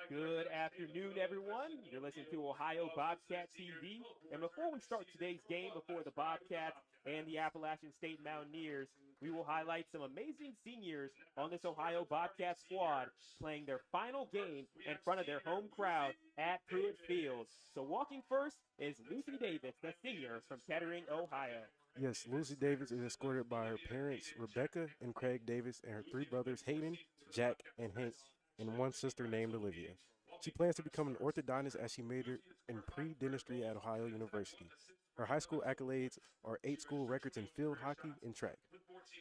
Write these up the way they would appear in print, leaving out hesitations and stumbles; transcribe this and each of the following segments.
Good afternoon, everyone. You're listening to Ohio Bobcat TV. And before we start today's game before the Bobcats and the Appalachian State Mountaineers, we will highlight some amazing seniors on this Ohio Bobcat squad playing their final game in front of their home crowd at Pruitt Field. So walking first is Lucy Davis, the senior from Kettering, Ohio. Yes, Lucy Davis is escorted by her parents, Rebecca and Craig Davis, and her three brothers, Hayden, Jack, and Hank, and one sister named Olivia. She plans to become an orthodontist as she majored in pre-dentistry at Ohio University. Her high school accolades are 8 school records in field hockey and track.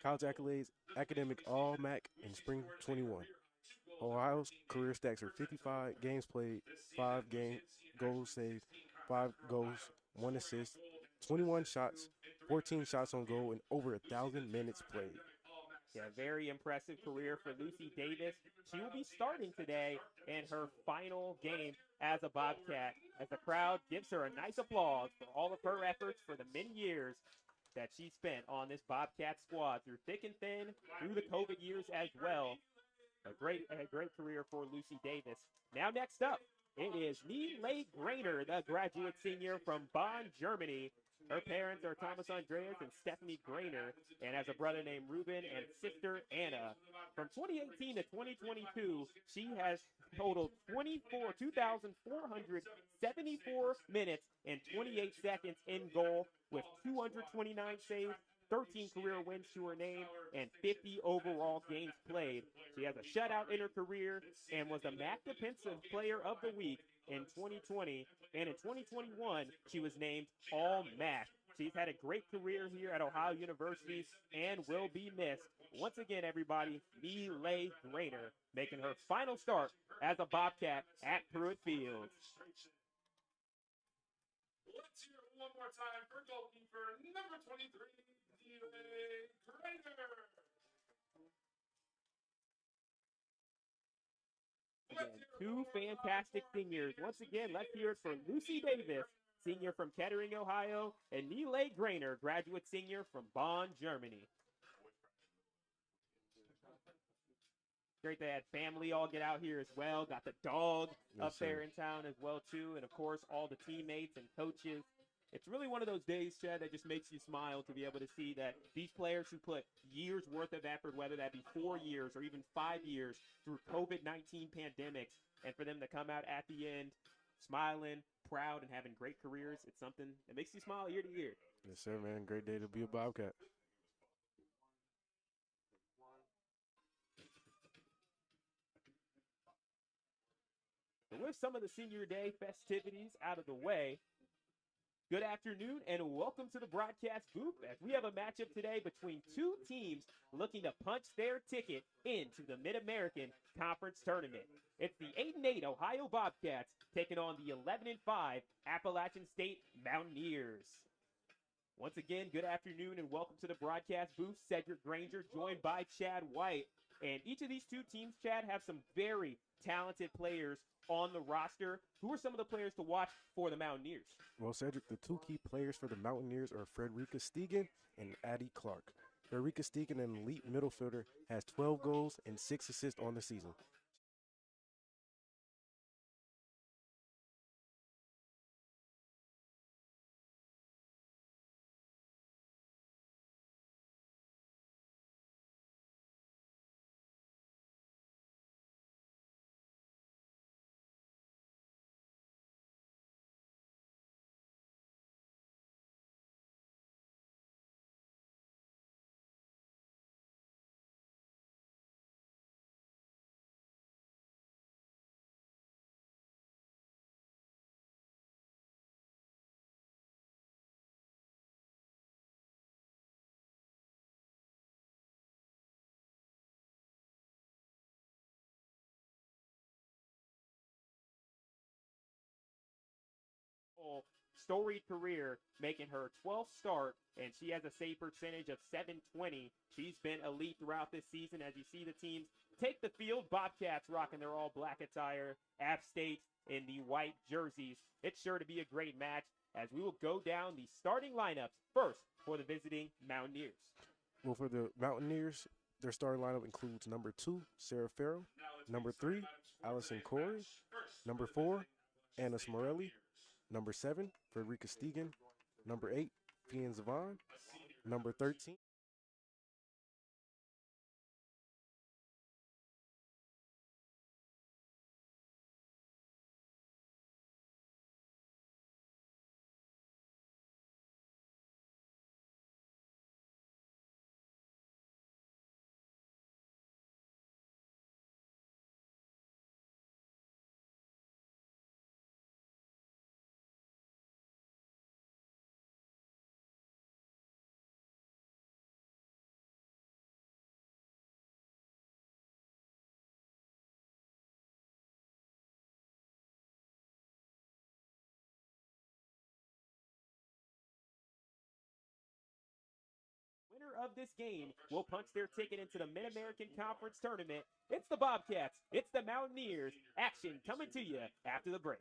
College accolades, academic All-MAC in spring 21. Ohio's career stats are 55 games played, 5 goals saved, 5 goals, 1 assist, 21 shots, 14 shots on goal, and over 1,000 minutes played. Yeah, very impressive career for Lucy Davis. She will be starting today in her final game as a Bobcat, as the crowd gives her a nice applause for all of her efforts for the many years that she spent on this Bobcat squad through thick and thin, through the COVID years as well. A great career for Lucy Davis. Now next up, it is Neelay Grainer, the graduate senior from Bonn, Germany. Her parents are Thomas Andreas and Stephanie Grainer, and has a brother named Ruben and sister Anna. From 2018 to 2022, she has totaled 2,474 minutes and 28 seconds in goal with 229 saves, 13 career wins to her name, and 50 overall games played. She has a shutout in her career and was the MAC Defensive Player of the Week in 2020, and in 2021, she was named All-MAC. She's had a great career here at Ohio University and will be missed. Once again, everybody, Neelay Grainer making her final start as a Bobcat at Pruitt Field. Let's hear it one more time for goalkeeper number 23, Neelay Grainer. Again, two fantastic seniors. Once again, let's hear it for Lucy Davis, senior from Kettering, Ohio, and Neelay Grainer, graduate senior from Bonn, Germany. Great to have family all get out here as well. Got the dog up there in town as well, too. And, of course, all the teammates and coaches. It's really one of those days, Chad, that just makes you smile to be able to see that these players who put years worth of effort, whether that be 4 years or even 5 years through COVID-19 pandemics, and for them to come out at the end smiling, proud, and having great careers, it's something that makes you smile year to year. Yes, sir, man. Great day to be a Bobcat. With some of the senior day festivities out of the way, good afternoon and welcome to the broadcast booth as we have a matchup today between two teams looking to punch their ticket into the Mid-American Conference Tournament. It's the 8-8 Ohio Bobcats taking on the 11-5 Appalachian State Mountaineers. Once again, good afternoon and welcome to the broadcast booth. Cedric Granger joined by Chad White. And each of these two teams, Chad, have some very talented players on the roster. Who are some of the players to watch for the Mountaineers? Well, Cedric, the two key players for the Mountaineers are Frederica Stegan and Addie Clark. Frederica Stegan, an elite middle fielder, has 12 goals and 6 assists on the season. Storied career, making her 12th start, and she has a save percentage of .720. She's been elite throughout this season. As you see the teams take the field, Bobcats rocking their all-black attire, App State in the white jerseys. It's sure to be a great match as we will go down the starting lineups first for the visiting Mountaineers. Well, for the Mountaineers, their starting lineup includes number 2, Sarah Farrell, Number 3, Allison Corey. Number 4, Anna Smorelli. Number 7, Frederica Stegan. Number 8, Fian Zavon. Number 13. Winner of this game will punch their ticket into the Mid-American Conference Tournament. It's the Bobcats. It's the Mountaineers. Action coming to you after the break.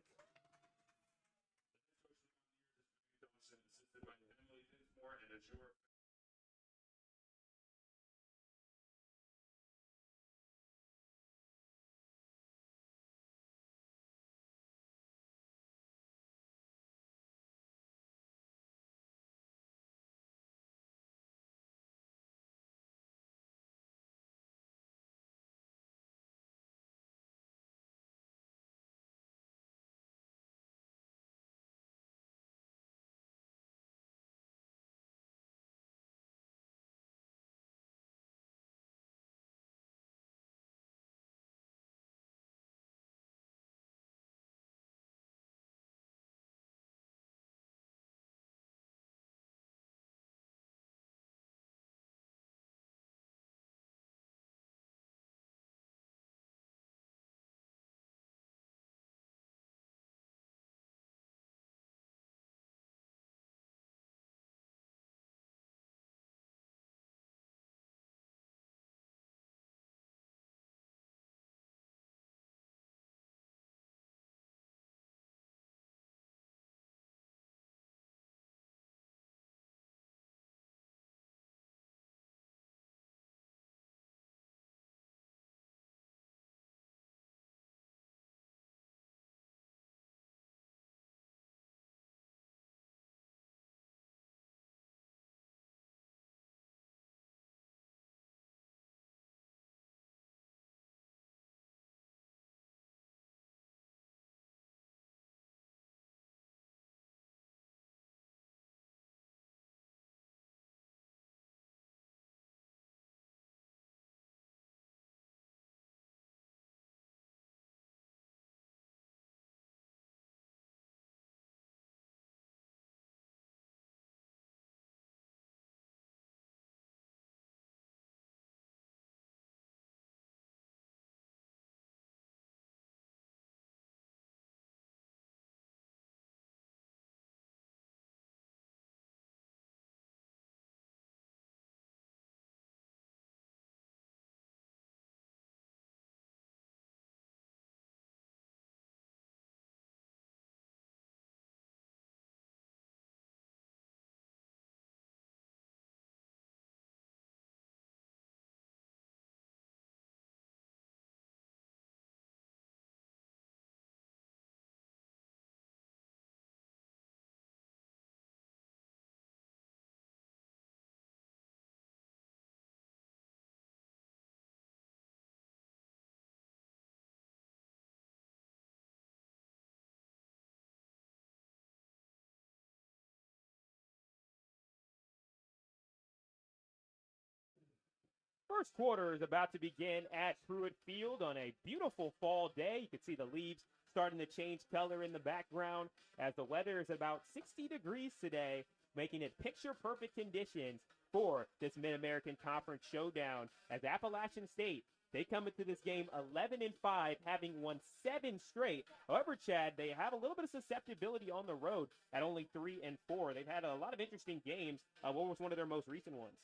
First quarter is about to begin at Pruitt Field on a beautiful fall day. You can see the leaves starting to change color in the background as the weather is about 60 degrees today, making it picture-perfect conditions for this Mid-American Conference showdown as Appalachian State, they come into this game 11-5, having won 7 straight. However, Chad, they have a little bit of susceptibility on the road at only 3-4. They've had a lot of interesting games. What was one of their most recent ones?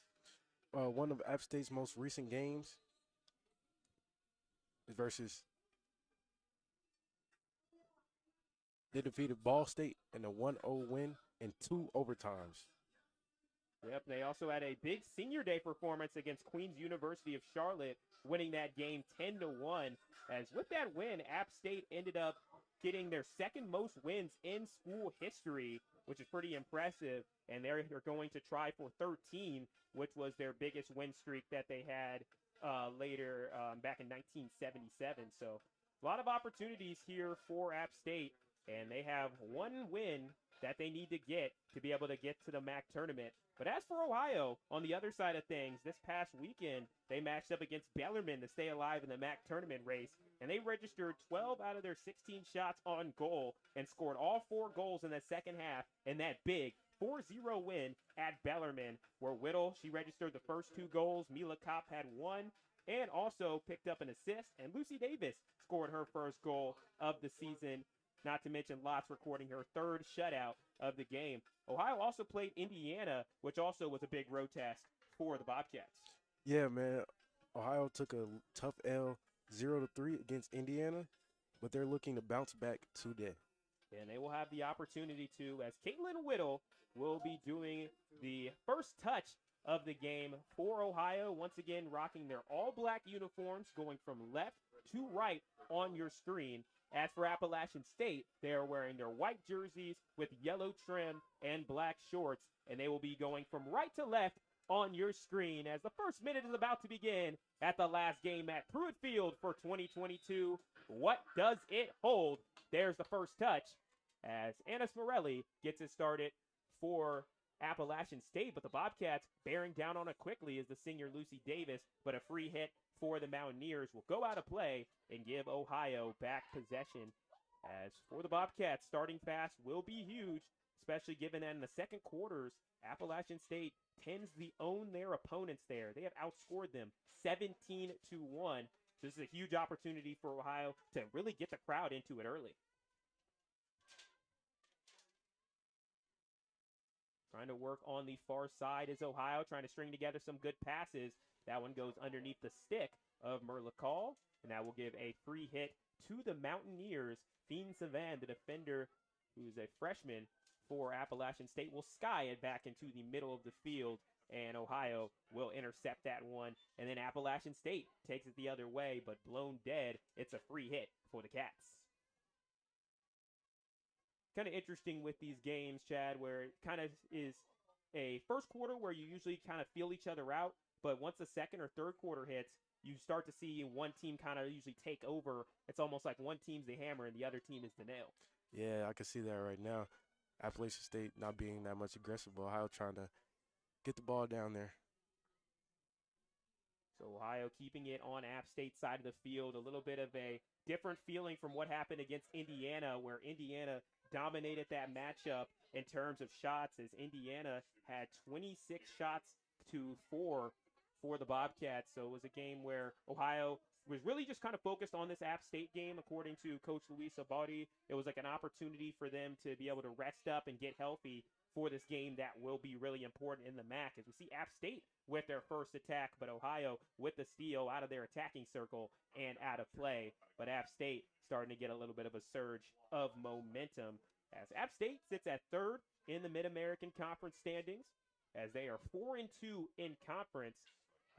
One of App State's most recent games is versus they defeated Ball State in a 1-0 win in 2 overtimes. Yep, they also had a big senior day performance against Queens University of Charlotte, winning that game 10-1. As with that win, App State ended up getting their second most wins in school history, which is pretty impressive. And they're going to try for 13, which was their biggest win streak that they had later back in 1977. So a lot of opportunities here for App State, and they have one win that they need to get to be able to get to the MAC tournament. But as for Ohio, on the other side of things, this past weekend, they matched up against Bellarmine to stay alive in the MAC tournament race, and they registered 12 out of their 16 shots on goal and scored all 4 goals in the second half in that big 4-0 win at Bellarmine, where Whittle, she registered the first 2 goals, Mila Kopp had 1, and also picked up an assist, and Lucy Davis scored her first goal of the season, not to mention Lots recording her 3rd shutout of the game. Ohio also played Indiana, which also was a big road test for the Bobcats. Yeah, man. Ohio took a tough L 0-3 against Indiana, but they're looking to bounce back today. And they will have the opportunity to, as Caitlin Whittle will be doing the first touch of the game for Ohio. Once again, rocking their all-black uniforms, going from left to right on your screen. As for Appalachian State, they are wearing their white jerseys with yellow trim and black shorts, and they will be going from right to left on your screen as the first minute is about to begin at the last game at Pruitt Field for 2022. What does it hold? There's the first touch as Anna Smorelli gets it started for Appalachian State, but the Bobcats bearing down on it quickly is the senior Lucy Davis, but a free hit for the Mountaineers will go out of play and give Ohio back possession. As for the Bobcats, starting fast will be huge, especially given that in the second quarters, Appalachian State tends to own their opponents there. They have outscored them 17-1. So this is a huge opportunity for Ohio to really get the crowd into it early. Trying to work on the far side is Ohio, trying to string together some good passes. That one goes underneath the stick of Merla Call, and that will give a free hit to the Mountaineers. Fiend Savan, the defender, who's a freshman for Appalachian State, will sky it back into the middle of the field, and Ohio will intercept that one. And then Appalachian State takes it the other way, but blown dead. It's a free hit for the Cats. Kind of interesting with these games, Chad, where it kind of is a first quarter where you usually kind of feel each other out, but once the second or third quarter hits, you start to see one team kind of usually take over. It's almost like one team's the hammer and the other team is the nail. Yeah, I can see that right now. Appalachian State not being that much aggressive, but Ohio trying to get the ball down there. So Ohio keeping it on App State's side of the field. A little bit of a different feeling from what happened against Indiana, where Indiana dominated that matchup in terms of shots, as Indiana had 26 shots to 4 for the Bobcats. So it was a game where Ohio was really just kind of focused on this App State game, according to Coach Luis Abadi. It was like an opportunity for them to be able to rest up and get healthy for this game that will be really important in the MAC, as we see App State with their first attack, but Ohio with the steal out of their attacking circle and out of play. But App State starting to get a little bit of a surge of momentum, as App State sits at 3rd in the Mid-American Conference standings, as they are 4-2 in conference.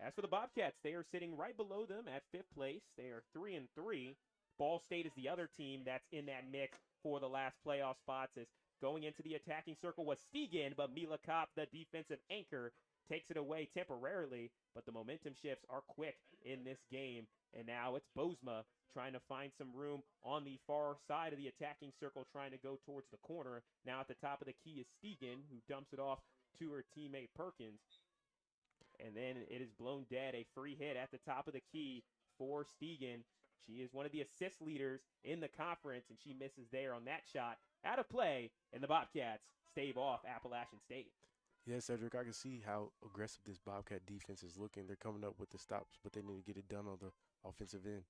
As for the Bobcats, they are sitting right below them at 5th place. They are 3-3. Ball State is the other team that's in that mix for the last playoff spots, as going into the attacking circle was Stegan, but Mila Kopp, the defensive anchor, takes it away temporarily, but the momentum shifts are quick in this game, and now it's Bozma trying to find some room on the far side of the attacking circle, trying to go towards the corner. Now at the top of the key is Stegan, who dumps it off to her teammate Perkins, and then it is blown dead. A free hit at the top of the key for Stegan. She is one of the assist leaders in the conference, and she misses there on that shot. Out of play, and the Bobcats stave off Appalachian State. Yeah, Cedric, I can see how aggressive this Bobcat defense is looking. They're coming up with the stops, but they need to get it done on the offensive end.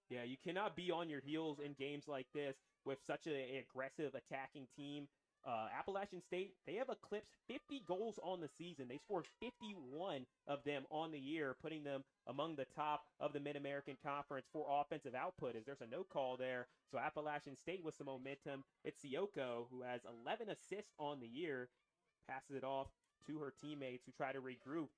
Yeah, you cannot be on your heels in games like this with such an aggressive attacking team. Appalachian State, they have eclipsed 50 goals on the season. They scored 51 of them on the year, putting them among the top of the Mid-American Conference for offensive output, as there's a no call there. So Appalachian State with some momentum. It's Sioko, who has 11 assists on the year, passes it off to her teammates who try to regroup.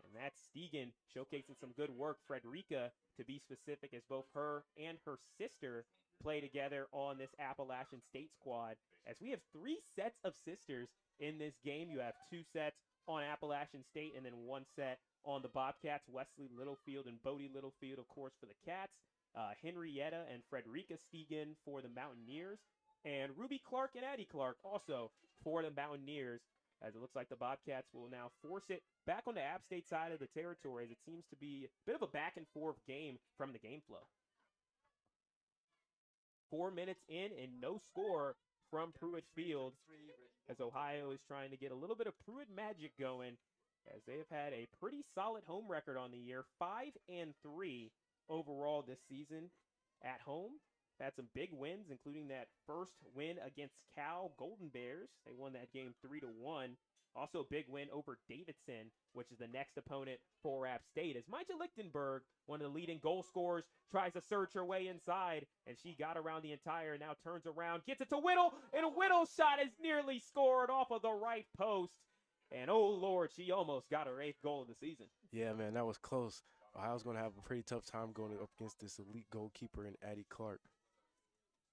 And that's Stegan showcasing some good work. Frederica, to be specific, as both her and her sister play together on this Appalachian State squad. As we have 3 sets of sisters in this game. You have 2 sets on Appalachian State and then 1 set on the Bobcats. Wesley Littlefield and Bodie Littlefield, of course, for the Cats. Henrietta and Frederica Stegan for the Mountaineers. And Ruby Clark and Addie Clark also for the Mountaineers, as it looks like the Bobcats will now force it back on the App State side of the territory, as it seems to be a bit of a back and forth game from the game flow. 4 minutes in and no score from Pruitt Field, as Ohio is trying to get a little bit of Pruitt magic going, as they have had a pretty solid home record on the year, 5-3 overall this season at home. Had some big wins, including that first win against Cal Golden Bears. They won that game 3-1. Also a big win over Davidson, which is the next opponent for App State. As Micah Lichtenberg, one of the leading goal scorers, tries to search her way inside, and she got around the entire, now turns around, gets it to Whittle, and Whittle's shot is nearly scored off of the right post. And oh Lord, she almost got her 8th goal of the season. Yeah, man, that was close. Ohio's going to have a pretty tough time going up against this elite goalkeeper in Addie Clark.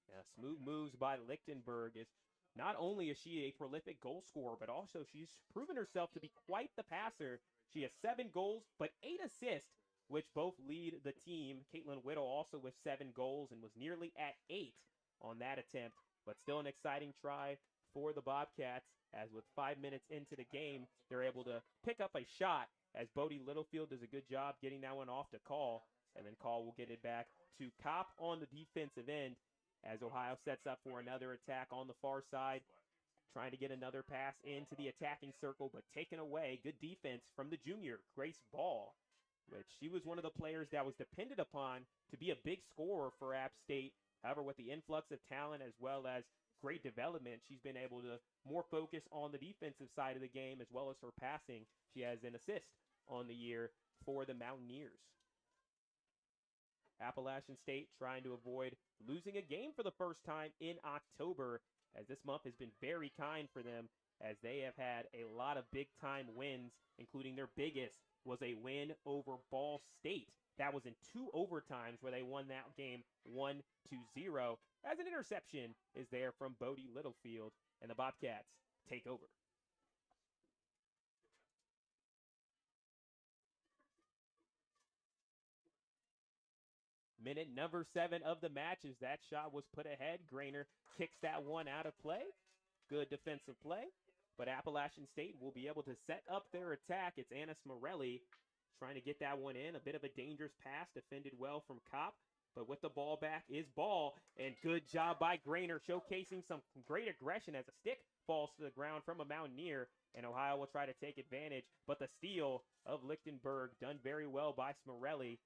Yeah, smooth moves by Lichtenberg. Is not only is she a prolific goal scorer, but also she's proven herself to be quite the passer. She has 7 goals, but 8 assists, which both lead the team. Caitlin Whittle also with 7 goals and was nearly at 8 on that attempt, but still an exciting try for the Bobcats, as with 5 minutes into the game, they're able to pick up a shot, as Bodie Littlefield does a good job getting that one off to Call, and then Call will get it back to Kopp on the defensive end, as Ohio sets up for another attack on the far side, trying to get another pass into the attacking circle, but taken away. Good defense from the junior, Grace Ball, which she was one of the players that was depended upon to be a big scorer for App State. However, with the influx of talent as well as great development, she's been able to more focus on the defensive side of the game as well as her passing. She has an assist on the year for the Mountaineers. Appalachian State trying to avoid losing a game for the first time in October, as this month has been very kind for them, as they have had a lot of big-time wins, including their biggest was a win over Ball State. That was in 2 overtimes where they won that game 1-0. As an interception is there from Bodie Littlefield, and the Bobcats take over. Minute number 7 of the match, as that shot was put ahead. Grainer kicks that one out of play. Good defensive play. But Appalachian State will be able to set up their attack. It's Anna Smorelli trying to get that one in. A bit of a dangerous pass, defended well from Kopp. But with the ball back is Ball. And good job by Grainer, showcasing some great aggression as a stick falls to the ground from a Mountaineer. And Ohio will try to take advantage. But the steal of Lichtenberg done very well by Smorelli.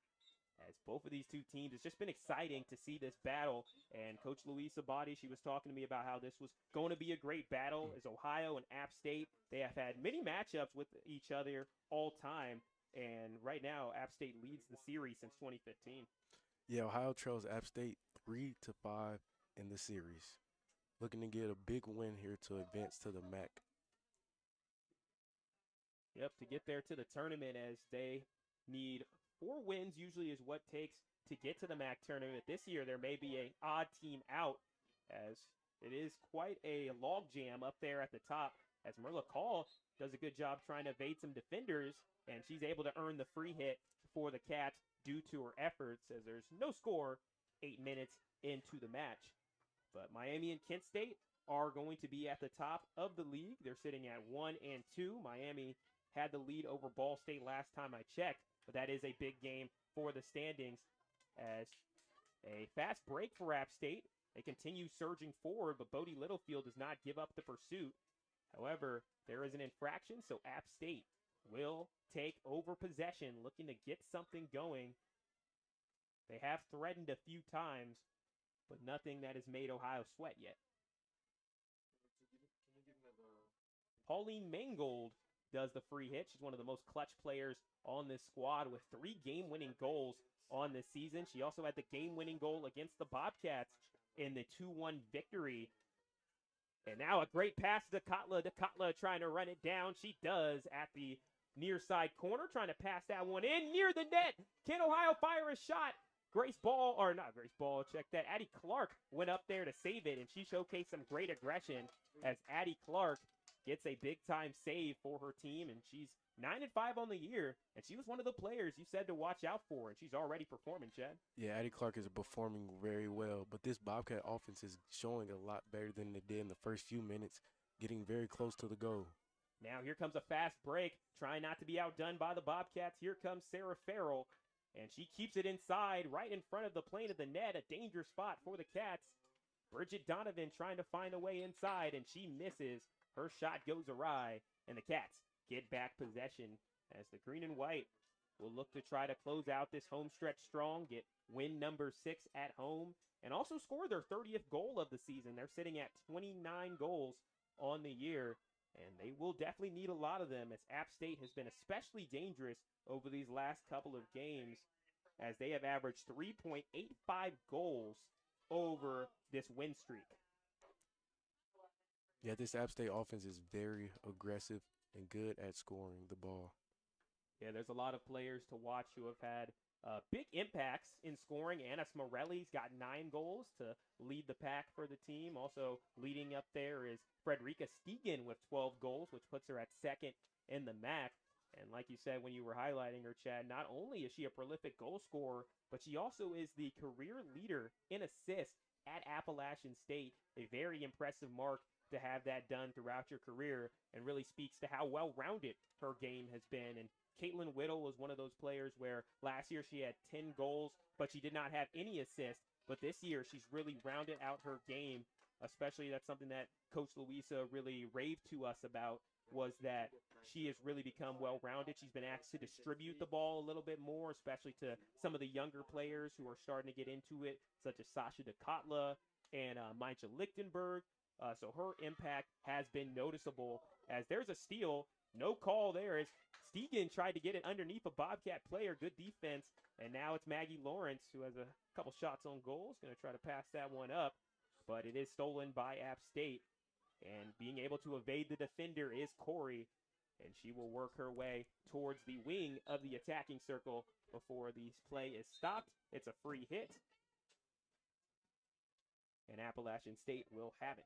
As both of these two teams, it's just been exciting to see this battle. And Coach Louise Sabati, she was talking to me about how this was going to be a great battle, as Ohio and App State, they have had many matchups with each other all time. And right now, App State leads the series since 2015. Yeah, Ohio trails App State 3-5 in the series. Looking to get a big win here to advance to the MAC. Yep, to get there to the tournament, as they need 4 wins usually is what takes to get to the MAC tournament. This year, there may be an odd team out, as it is quite a logjam up there at the top, as Merla Call does a good job trying to evade some defenders, and she's able to earn the free hit for the Cats due to her efforts, as there's no score 8 minutes into the match. But Miami and Kent State are going to be at the top of the league. They're sitting at 1-2. Miami had the lead over Ball State last time I checked, but that is a big game for the standings, as a fast break for App State. They continue surging forward, but Bodie Littlefield does not give up the pursuit. However, there is an infraction, so App State will take over possession, looking to get something going. They have threatened a few times, but nothing that has made Ohio sweat yet. Pauline Mangold does the free hit. She's one of the most clutch players on this squad, with 3 game-winning goals on this season. She also had the game-winning goal against the Bobcats in the 2-1 victory. And now a great pass to Kotla. Kotla trying to run it down. She does at the near side corner, trying to pass that one in near the net. Can Ohio fire a shot? Grace Ball, or not Grace Ball, check that. Addie Clark went up there to save it, and she showcased some great aggression as Addie Clark gets a big-time save for her team, and she's 9-5 on the year, and she was one of the players you said to watch out for, and she's already performing, Chad. Yeah, Addie Clark is performing very well, but this Bobcat offense is showing a lot better than it did in the first few minutes, getting very close to the goal. Now here comes a fast break, trying not to be outdone by the Bobcats. Here comes Sarah Farrell, and she keeps it inside right in front of the plane of the net, a danger spot for the Cats. Bridget Donovan trying to find a way inside, and she misses. Her shot goes awry, and the Cats get back possession as the green and white will look to try to close out this home stretch strong, get win number 6 at home, and also score their 30th goal of the season. They're sitting at 29 goals on the year, and they will definitely need a lot of them as App State has been especially dangerous over these last couple of games as they have averaged 3.85 goals over this win streak. Yeah, this App State offense is very aggressive and good at scoring the ball. Yeah, there's a lot of players to watch who have had big impacts in scoring. Anna Smorelli's got 9 goals to lead the pack for the team. Also leading up there is Frederica Stegen with 12 goals, which puts her at second in the MAC. And like you said when you were highlighting her, Chad, not only is she a prolific goal scorer, but she also is the career leader in assists at Appalachian State. A very impressive mark to have that done throughout your career, and really speaks to how well-rounded her game has been. And Caitlin Whittle was one of those players where last year she had 10 goals, but she did not have any assists. But this year she's really rounded out her game, especially that's something that Coach Louisa really raved to us about, was that she has really become well-rounded. She's been asked to distribute the ball a little bit more, especially to some of the younger players who are starting to get into it, such as Sasha DeKotla and Maija Lichtenberg. So her impact has been noticeable as there's a steal. No call there as Stegen tried to get it underneath a Bobcat player. Good defense. And now it's Maggie Lawrence, who has a couple shots on goal. Is going to try to pass that one up. But it is stolen by App State. And being able to evade the defender is Corey. And she will work her way towards the wing of the attacking circle before the play is stopped. It's a free hit. And Appalachian State will have it.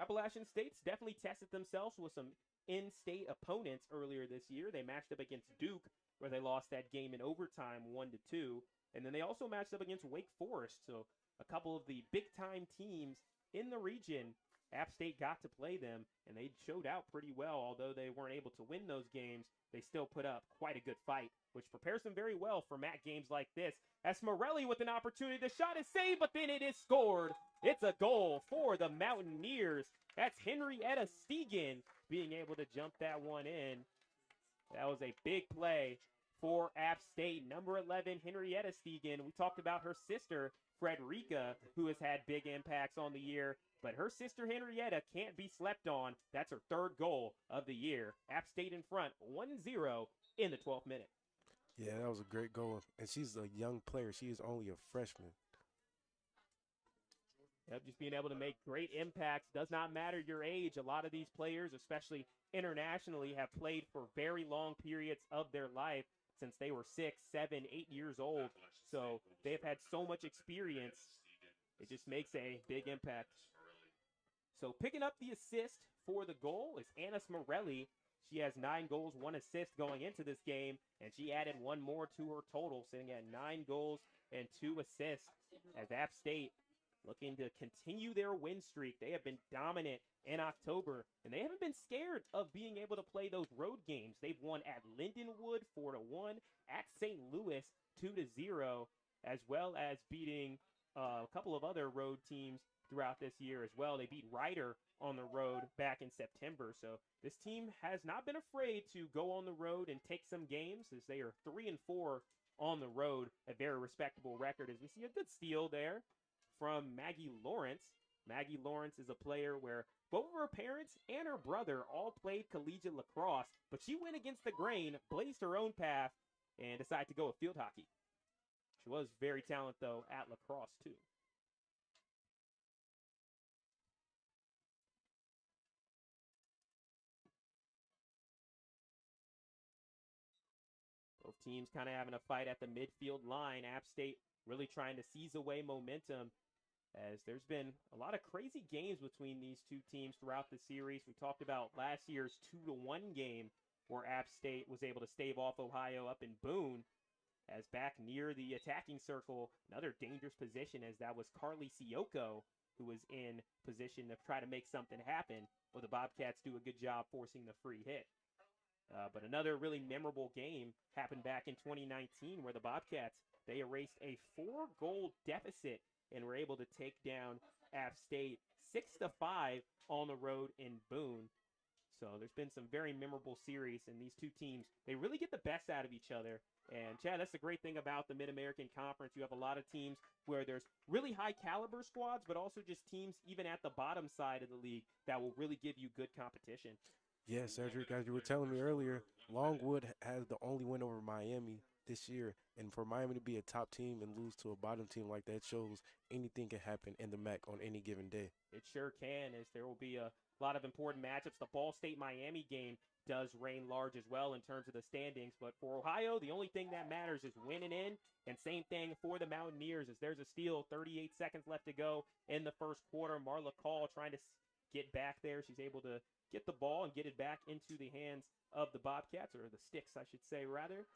Appalachian State's definitely tested themselves with some in-state opponents earlier this year. They matched up against Duke, where they lost that game in overtime 1-2. And then they also matched up against Wake Forest. So a couple of the big-time teams in the region, App State got to play them, and they showed out pretty well. Although they weren't able to win those games, they still put up quite a good fight, which prepares them very well for MAC games like this. As Morelli with an opportunity, the shot is saved, but then it is scored. It's a goal for the Mountaineers. That's Henrietta Stegen being able to jump that one in. That was a big play for App State. Number 11, Henrietta Stegen. We talked about her sister, Frederica, who has had big impacts on the year. But her sister Henrietta can't be slept on. That's her 3rd goal of the year. App State in front, 1-0 in the 12th minute. Yeah, that was a great goal. And she's a young player. She is only a freshman. Yep, just being able to make great impacts. Does not matter your age. A lot of these players, especially internationally, have played for very long periods of their life since they were 6, 7, 8 years old. So they've had so much experience. It just makes a big impact. So picking up the assist for the goal is Anna Smorelli. She has 9 goals, 1 assist going into this game, and she added 1 more to her total, sitting at 9 goals and 2 assists as App State looking to continue their win streak. They have been dominant in October, and they haven't been scared of being able to play those road games. They've won at Lindenwood 4-1, at St. Louis 2-0, as well as beating a couple of other road teams throughout this year as well. They beat Ryder on the road back in September. So this team has not been afraid to go on the road and take some games, as they are 3-4 on the road, a very respectable record, as we see a good steal there from Maggie Lawrence. Maggie Lawrence is a player where both of her parents and her brother all played collegiate lacrosse, but she went against the grain, blazed her own path, and decided to go with field hockey. She was very talented, though, at lacrosse, too. teams kind of having a fight at the midfield line. App State really trying to seize away momentum, as there's been a lot of crazy games between these two teams throughout the series. We talked about last year's 2-1 game where App State was able to stave off Ohio up in Boone, as back near the attacking circle, another dangerous position, as that was Carly Sioko, who was in position to try to make something happen. Well, the Bobcats do a good job forcing the free hit. But another really memorable game happened back in 2019 where the Bobcats, they erased a 4-goal deficit and were able to take down App State 6-5 on the road in Boone. So there's been some very memorable series, and these two teams, they really get the best out of each other. And Chad, that's the great thing about the Mid-American Conference. You have a lot of teams where there's really high caliber squads, but also just teams even at the bottom side of the league that will really give you good competition. Yeah, Cedric, as you were telling me earlier, Longwood has the only win over Miami this year. And for Miami to be a top team and lose to a bottom team like that shows anything can happen in the MAC on any given day. It sure can, as there will be a lot of important matchups. The Ball State-Miami game does reign large as well in terms of the standings. But for Ohio, the only thing that matters is winning in. And same thing for the Mountaineers, as there's a steal, 38 seconds left to go in the first quarter. Marla Call trying to get back there. She's able to get the ball and get it back into the hands of the Bobcats, or the Sticks, I should say, rather,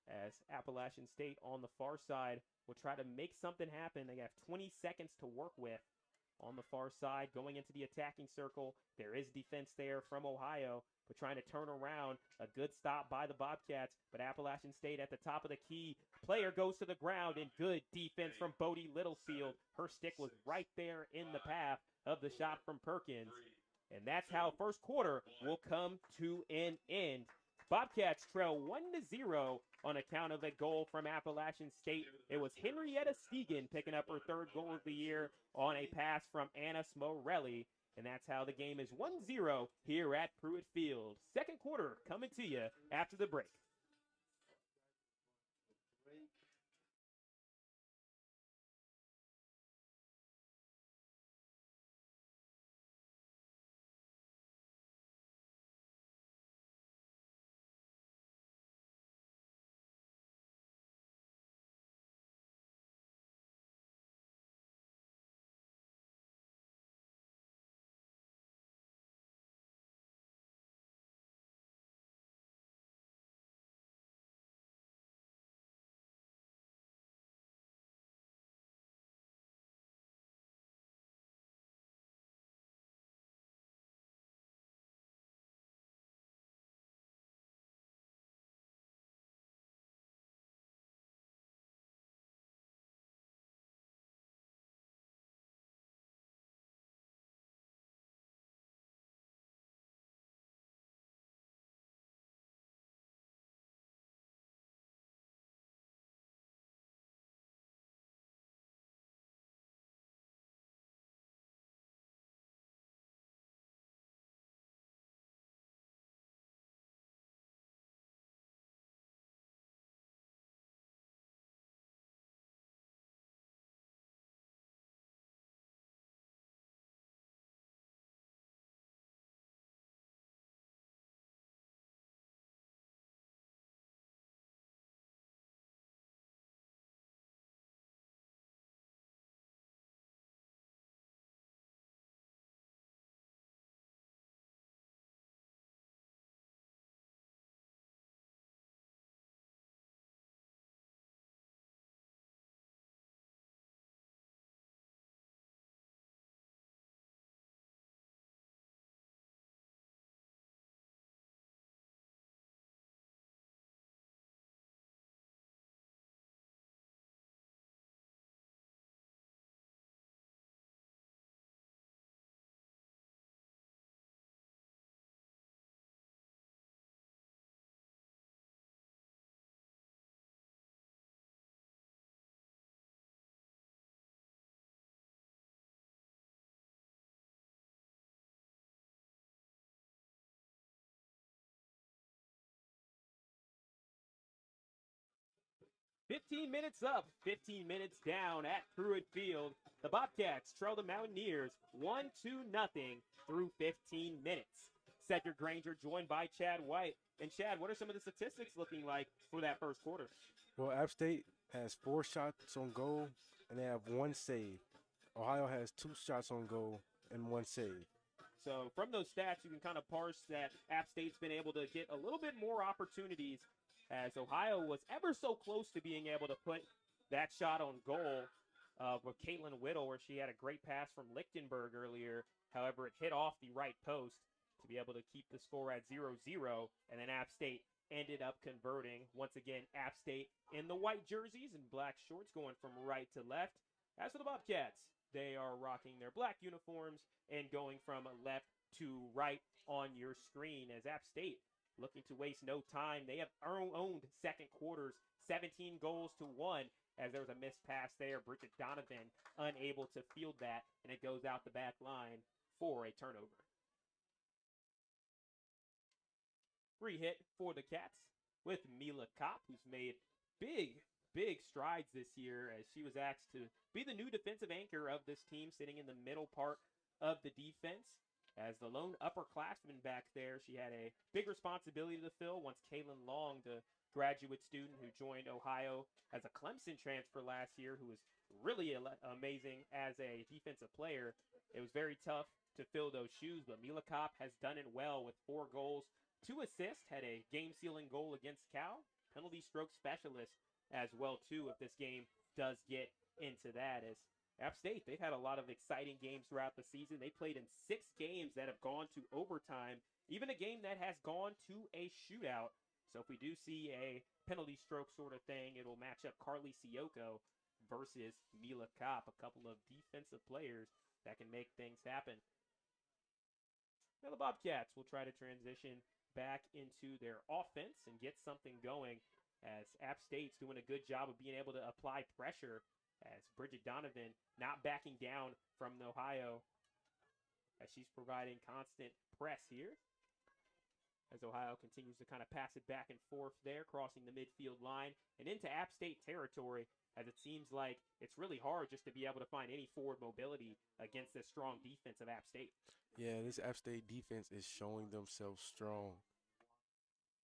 as Appalachian State on the far side will try to make something happen. They have 20 seconds to work with on the far side going into the attacking circle. There is defense there from Ohio, but trying to turn around. A good stop by the Bobcats, but Appalachian State at the top of the key. Player goes to the ground, and good defense from Bodie Littlefield. Her stick was right there in the path of the shot from Perkins. And that's how first quarter will come to an end. Bobcats trail 1-0 on account of a goal from Appalachian State. It was Henrietta Stegan picking up her 3rd goal of the year on a pass from Anna Smorelli. And that's how the game is 1-0 here at Pruitt Field. Second quarter coming to you after the break. "15 minutes up, 15 minutes down at Pruitt Field. The Bobcats trail the Mountaineers 1-0 through 15 minutes. Cedric Granger, joined by Chad White. And Chad, what are some of the statistics looking like for that first quarter? Well, App State has 4 shots on goal, and they have 1 save. Ohio has 2 shots on goal and 1 save. So from those stats, you can kind of parse that App State's been able to get a little bit more opportunities, as Ohio was ever so close to being able to put that shot on goal with Caitlin Whittle, where she had a great pass from Lichtenberg earlier. However, it hit off the right post to be able to keep the score at 0-0, and then App State ended up converting. Once again, App State in the white jerseys and black shorts going from right to left. As for the Bobcats, they are rocking their black uniforms and going from left to right on your screen, as App State looking to waste no time. They have owned second quarters 17 goals to 1, as there was a missed pass there. Bridget Donovan unable to field that, and it goes out the back line for a turnover. Free hit for the Cats with Mila Kopp, who's made big strides this year, as she was asked to be the new defensive anchor of this team, sitting in the middle part of the defense. As the lone upperclassman back there, she had a big responsibility to fill once Kaylin Long, the graduate student who joined Ohio as a Clemson transfer last year, who was really amazing as a defensive player. It was very tough to fill those shoes, but Mila Kopp has done it well with 4 goals, 2 assists, had a game-sealing goal against Cal, penalty stroke specialist as well, too, if this game does get into that. As App State, they've had a lot of exciting games throughout the season. They played in 6 games that have gone to overtime, even a game that has gone to a shootout. So if we do see a penalty stroke sort of thing, it'll match up Carly Sioko versus Mila Kopp, a couple of defensive players that can make things happen. Now the Bobcats will try to transition back into their offense and get something going, as App State's doing a good job of being able to apply pressure, as Bridget Donovan not backing down from Ohio, as she's providing constant press here, as Ohio continues to kind of pass it back and forth there, crossing the midfield line and into App State territory, as it seems like it's really hard just to be able to find any forward mobility against this strong defense of App State. Yeah, this App State defense is showing themselves strong.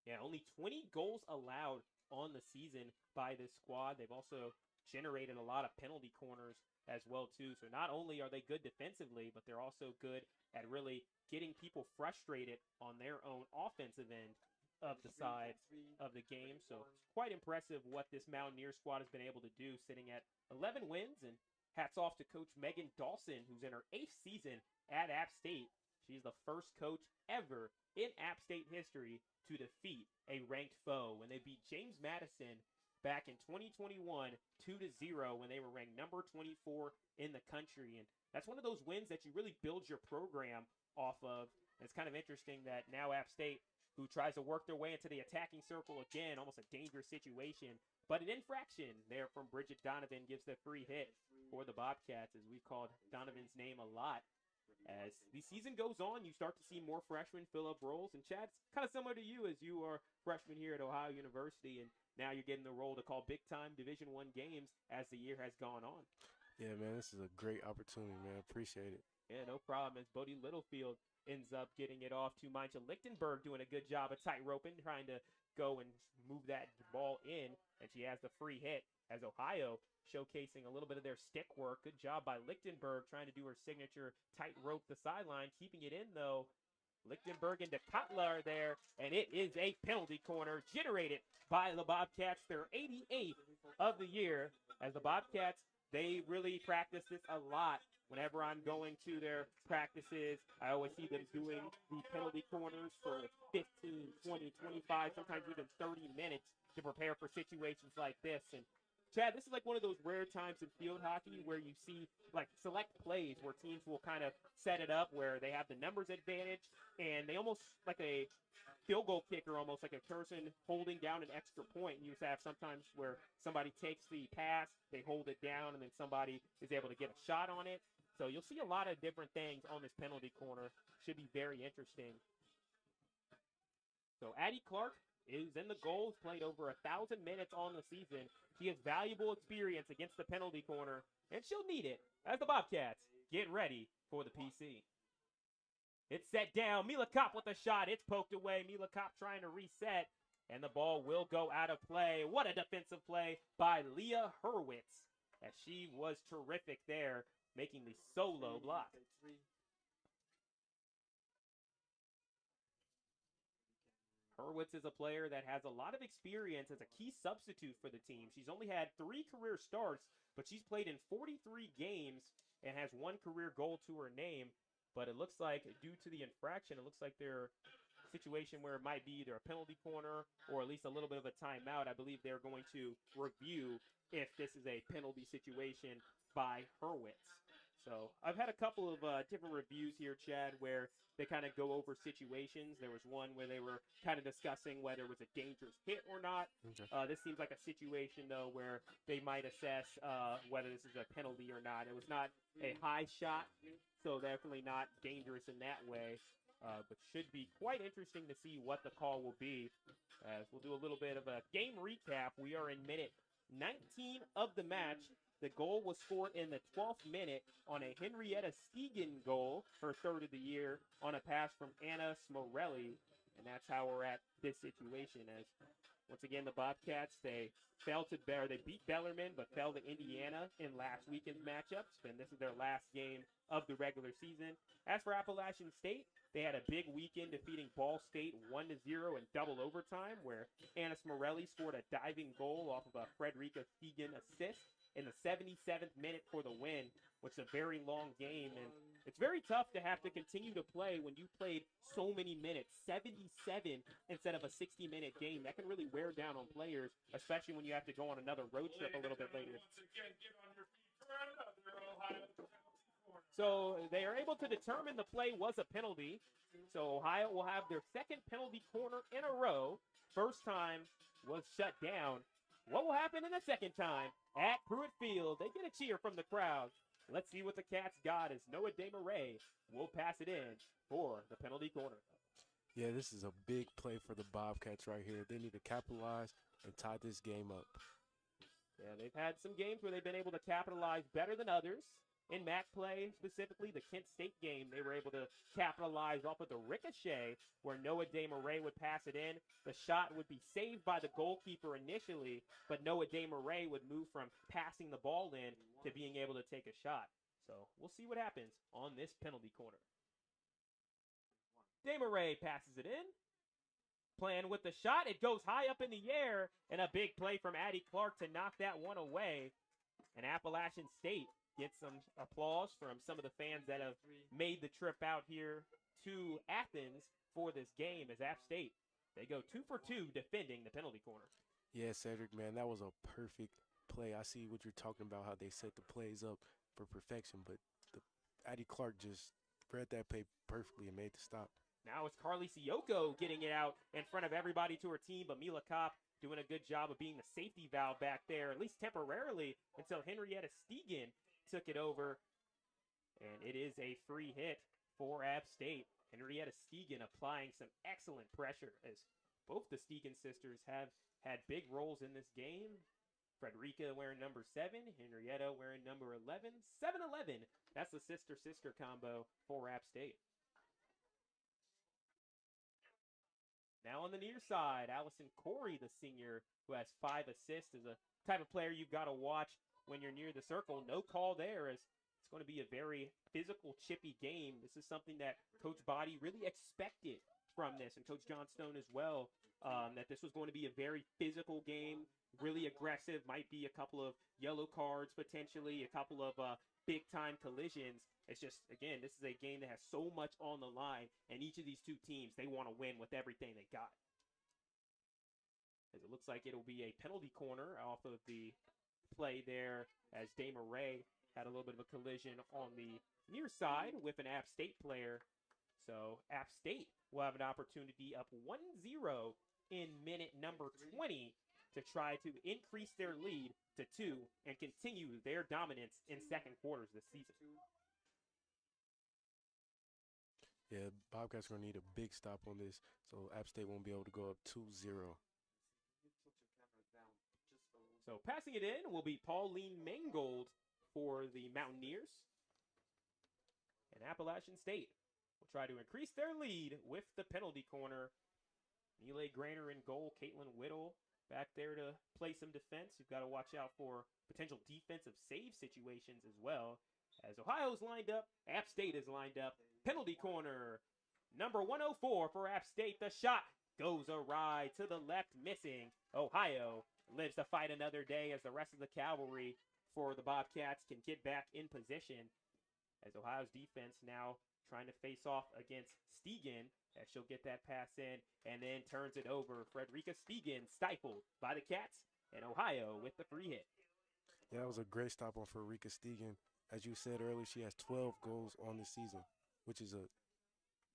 Yeah, only 20 goals allowed on the season by this squad. They've also generated a lot of penalty corners as well, too. So not only are they good defensively, but they're also good at really getting people frustrated on their own offensive end of the side of the game. So it's quite impressive what this Mountaineer squad has been able to do, sitting at 11 wins. And hats off to Coach Megan Dawson, who's in her 8th season at App State. She's the first coach ever in App State history to defeat a ranked foe when they beat James Madison back in 2021 2-0, when they were ranked number 24 in the country. And that's one of those wins that you really build your program off of. And it's kind of interesting that now App State, who tries to work their way into the attacking circle again, almost a dangerous situation, but an infraction there from Bridget Donovan gives the free hit for the Bobcats, as we've called Donovan's name a lot. As the season goes on, you start to see more freshmen fill up roles. And Chad, it's kind of similar to you, as you are freshman here at Ohio University, and now you're getting the role to call big-time Division I games as the year has gone on. Yeah, man, this is a great opportunity, man. Appreciate it. Yeah, no problem. As Bodie Littlefield ends up getting it off to Manja Lichtenberg, doing a good job of tight roping, trying to go and move that ball in, and she has the free hit, as Ohio showcasing a little bit of their stick work. Good job by Lichtenberg, trying to do her signature tight rope the sideline, keeping it in though. Lichtenberg into Kotler there, and it is a penalty corner generated by the Bobcats, their 88th of the year. As the Bobcats, they really practice this a lot. Whenever I'm going to their practices, I always see them doing the penalty corners for 15, 20, 25, sometimes even 30 minutes to prepare for situations like this. And Chad, this is like one of those rare times in field hockey where you see like select plays where teams will kind of set it up where they have the numbers advantage, and they almost like a field goal kicker, almost like a person holding down an extra point. And you just have sometimes where somebody takes the pass, they hold it down, and then somebody is able to get a shot on it. So you'll see a lot of different things on this penalty corner. Should be very interesting. So Addie Clark is in the goals, played over 1,000 minutes on the season. She has valuable experience against the penalty corner, and she'll need it as the Bobcats get ready for the PC. It's set down. Mila Kopp with a shot. It's poked away. Mila Kopp trying to reset. And the ball will go out of play. What a defensive play by Leah Hurwitz. As she was terrific there, making the solo block. Hurwitz is a player that has a lot of experience as a key substitute for the team. She's only had 3 career starts, but she's played in 43 games and has 1 career goal to her name. But it looks like, due to the infraction, it looks like they're a situation where it might be either a penalty corner or at least a little bit of a timeout. I believe they're going to review if this is a penalty situation by Hurwitz. So I've had a couple of different reviews here, Chad, where they kind of go over situations. There was one where they were kind of discussing whether it was a dangerous hit or not. Okay. This seems like a situation, though, where they might assess whether this is a penalty or not. It was not a high shot, so definitely not dangerous in that way. But should be quite interesting to see what the call will be. As we'll do a little bit of a game recap. We are in minute 19 of the match. The goal was scored in the 12th minute on a Henrietta Stegan goal, her 3rd of the year, on a pass from Anna Smorelli. And that's how we're at this situation. As once again, the Bobcats, they beat Bellarmine, but fell to Indiana in last weekend's matchups. And this is their last game of the regular season. As for Appalachian State, they had a big weekend defeating Ball State 1-0 in double overtime, where Anna Smorelli scored a diving goal off of a Frederica Stegan assist in the 77th minute for the win, which is a very long game. And it's very tough to have to continue to play when you played so many minutes, 77 instead of a 60-minute game. That can really wear down on players, especially when you have to go on another road trip a little bit later. Once again, get on your feet for another Ohio penalty corner. So they are able to determine the play was a penalty. So Ohio will have their 2nd penalty corner in a row. First time was shut down. What will happen in the 2nd time? At Pruitt Field, they get a cheer from the crowd. Let's see what the Cats got as Noah DeMarais will pass it in for the penalty corner. Yeah, this is a big play for the Bobcats right here. They need to capitalize and tie this game up. Yeah, they've had some games where they've been able to capitalize better than others. In MAC play, specifically the Kent State game, they were able to capitalize off of the ricochet where Noah DeMarais would pass it in. The shot would be saved by the goalkeeper initially, but Noah DeMarais would move from passing the ball in to being able to take a shot. So we'll see what happens on this penalty corner. DeMarais passes it in. Playing with the shot. It goes high up in the air, and a big play from Addie Clark to knock that one away. And Appalachian State gets some applause from some of the fans that have made the trip out here to Athens for this game as App State, they go 2 for 2 defending the penalty corner. Yeah, Cedric, man, that was a perfect play. I see what you're talking about, how they set the plays up for perfection, but Addie Clark just read that play perfectly and made the stop. Now it's Carly Sioko getting it out in front of everybody to her team, but Mila Kopp doing a good job of being the safety valve back there, at least temporarily, until Henrietta Stegan took it over. And it is a free hit for App State. Henrietta Stegan applying some excellent pressure as both the Stegan sisters have had big roles in this game. Frederica wearing number 7, Henrietta wearing number 11. 7-11, that's the sister-sister combo for App State. Now on the near side, Allison Corey, the senior, who has 5 assists, is a type of player you've got to watch when you're near the circle. No call there, as it's going to be a very physical, chippy game. This is something that Coach Body really expected from this, and Coach Johnstone as well, that this was going to be a very physical game, really aggressive, might be a couple of yellow cards potentially, a couple of big-time collisions. It's just, again, this is a game that has so much on the line, and each of these two teams, they want to win with everything they got. As it looks like it'll be a penalty corner off of the play there, as DeMarais had a little bit of a collision on the near side with an App State player. So App State will have an opportunity up 1-0 in minute number 20 to try to increase their lead to 2 and continue their dominance in second quarters this season. Yeah, Bobcats are going to need a big stop on this, so App State won't be able to go up 2-0. So passing it in will be Pauline Mangold for the Mountaineers. And Appalachian State will try to increase their lead with the penalty corner. Neely Grainer in goal. Caitlin Whittle back there to play some defense. You've got to watch out for potential defensive save situations as well. As Ohio's lined up, App State is lined up. Penalty corner, number 104 for App State. The shot goes awry to the left, missing. Ohio lives to fight another day as the rest of the cavalry for the Bobcats can get back in position. As Ohio's defense now trying to face off against Stegan, as she'll get that pass in and then turns it over. Frederica Stegan stifled by the Cats, and Ohio with the free hit. Yeah, that was a great stop on Frederica Stegan. As you said earlier, she has 12 goals on the season, which is a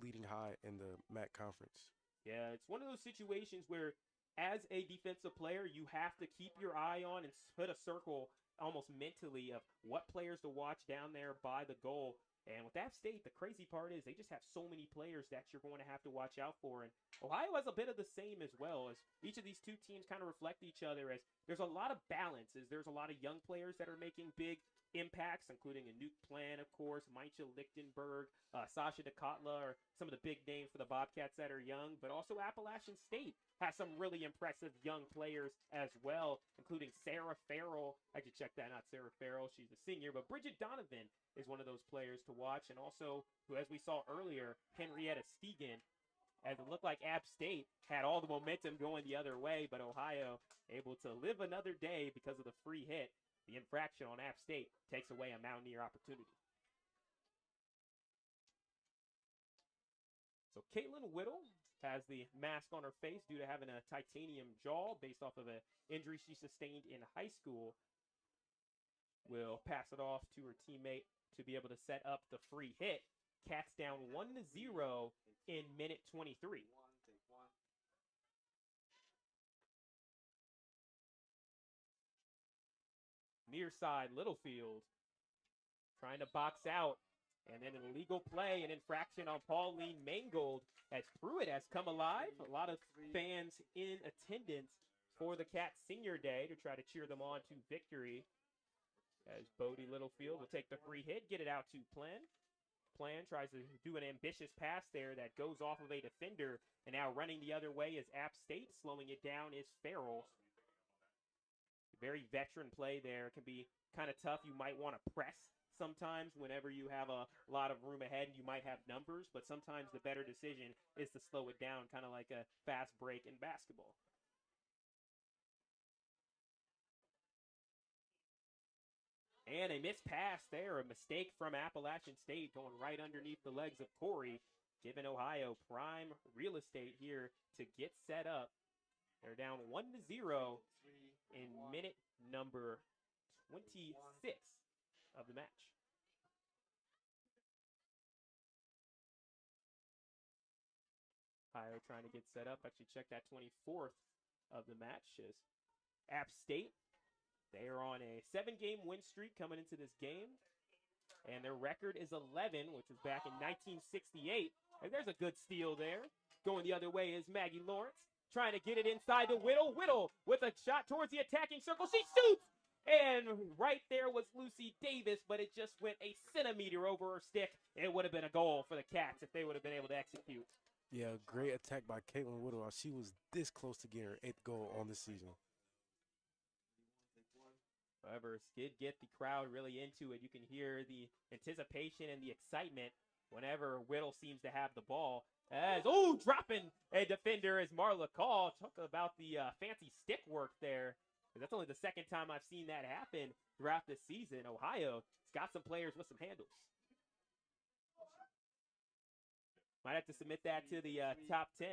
leading high in the MAC conference. Yeah, it's one of those situations where as a defensive player, you have to keep your eye on and put a circle almost mentally of what players to watch down there by the goal. And with App State, the crazy part is they just have so many players that you're going to have to watch out for. And Ohio has a bit of the same as well, as each of these two teams kind of reflect each other, as there's a lot of balance, as there's a lot of young players that are making big impacts, including a Nuke Plan, of course, Maicha Lichtenberg, Sasha DeKotla are some of the big names for the Bobcats that are young, but also Appalachian State has some really impressive young players as well, including Sarah Farrell. I should check that, not Sarah Farrell, she's a senior, but Bridget Donovan is one of those players to watch, and also, who, as we saw earlier, Henrietta Stegan, as it looked like App State had all the momentum going the other way, but Ohio able to live another day because of the free hit. The infraction on App State takes away a Mountaineer opportunity. So Caitlin Whittle has the mask on her face due to having a titanium jaw based off of an injury she sustained in high school. Will pass it off to her teammate to be able to set up the free hit. Cats down 1-0 in minute 23. Near side, Littlefield trying to box out. And then an illegal play, an infraction on Pauline Mangold, as Pruitt has come alive. A lot of fans in attendance for the Cats Senior Day to try to cheer them on to victory. As Bodie Littlefield will take the free hit, get it out to Plan. Plan tries to do an ambitious pass there that goes off of a defender. And now running the other way is App State. Slowing it down is Farrell. Very veteran play there. It can be kind of tough. You might want to press sometimes whenever you have a lot of room ahead and you might have numbers. But sometimes the better decision is to slow it down, kind of like a fast break in basketball. And a missed pass there, a mistake from Appalachian State going right underneath the legs of Corey, giving Ohio prime real estate here to get set up. They're down 1-0 in minute number 26 of the match. Ohio trying to get set up. Actually, check that 24th of the match is App State. They are on a 7-game win streak coming into this game. And their record is 11, which was back in 1968. And there's a good steal there. Going the other way is Maggie Lawrence. Trying to get it inside to Whittle. Whittle with a shot towards the attacking circle. She shoots! And right there was Lucy Davis, but it just went a centimeter over her stick. It would have been a goal for the Cats if they would have been able to execute. Yeah, great attack by Caitlin Whittle. She was this close to getting her 8th goal on the season. However, did get the crowd really into it. You can hear the anticipation and the excitement whenever Whittle seems to have the ball. As, dropping a defender as Marla Call. Talk about the fancy stick work there. That's only the second time I've seen that happen throughout this season. Ohio's got some players with some handles. Might have to submit that to the top 10.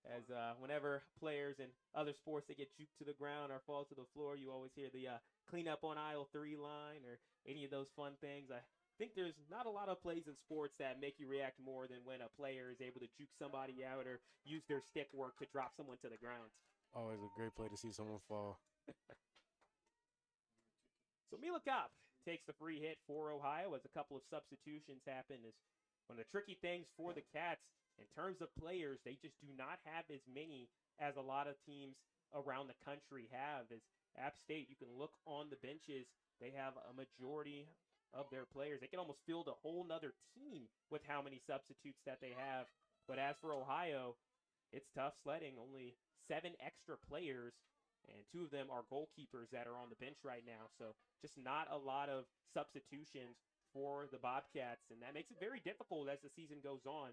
As whenever players in other sports, they get juked to the ground or fall to the floor, you always hear the clean up on aisle 3 line or any of those fun things. I think there's not a lot of plays in sports that make you react more than when a player is able to juke somebody out or use their stick work to drop someone to the ground. Always a great play to see someone fall. So Mila Kopp takes the free hit for Ohio as a couple of substitutions happen. As one of the tricky things for the Cats, in terms of players, they just do not have as many as a lot of teams around the country have. As App State, you can look on the benches. They have a majority of their players. They can almost field a whole nother team with how many substitutes that they have. But as for Ohio, it's tough sledding. Only 7 extra players, and 2 of them are goalkeepers that are on the bench right now. So just not a lot of substitutions for the Bobcats, and that makes it very difficult as the season goes on.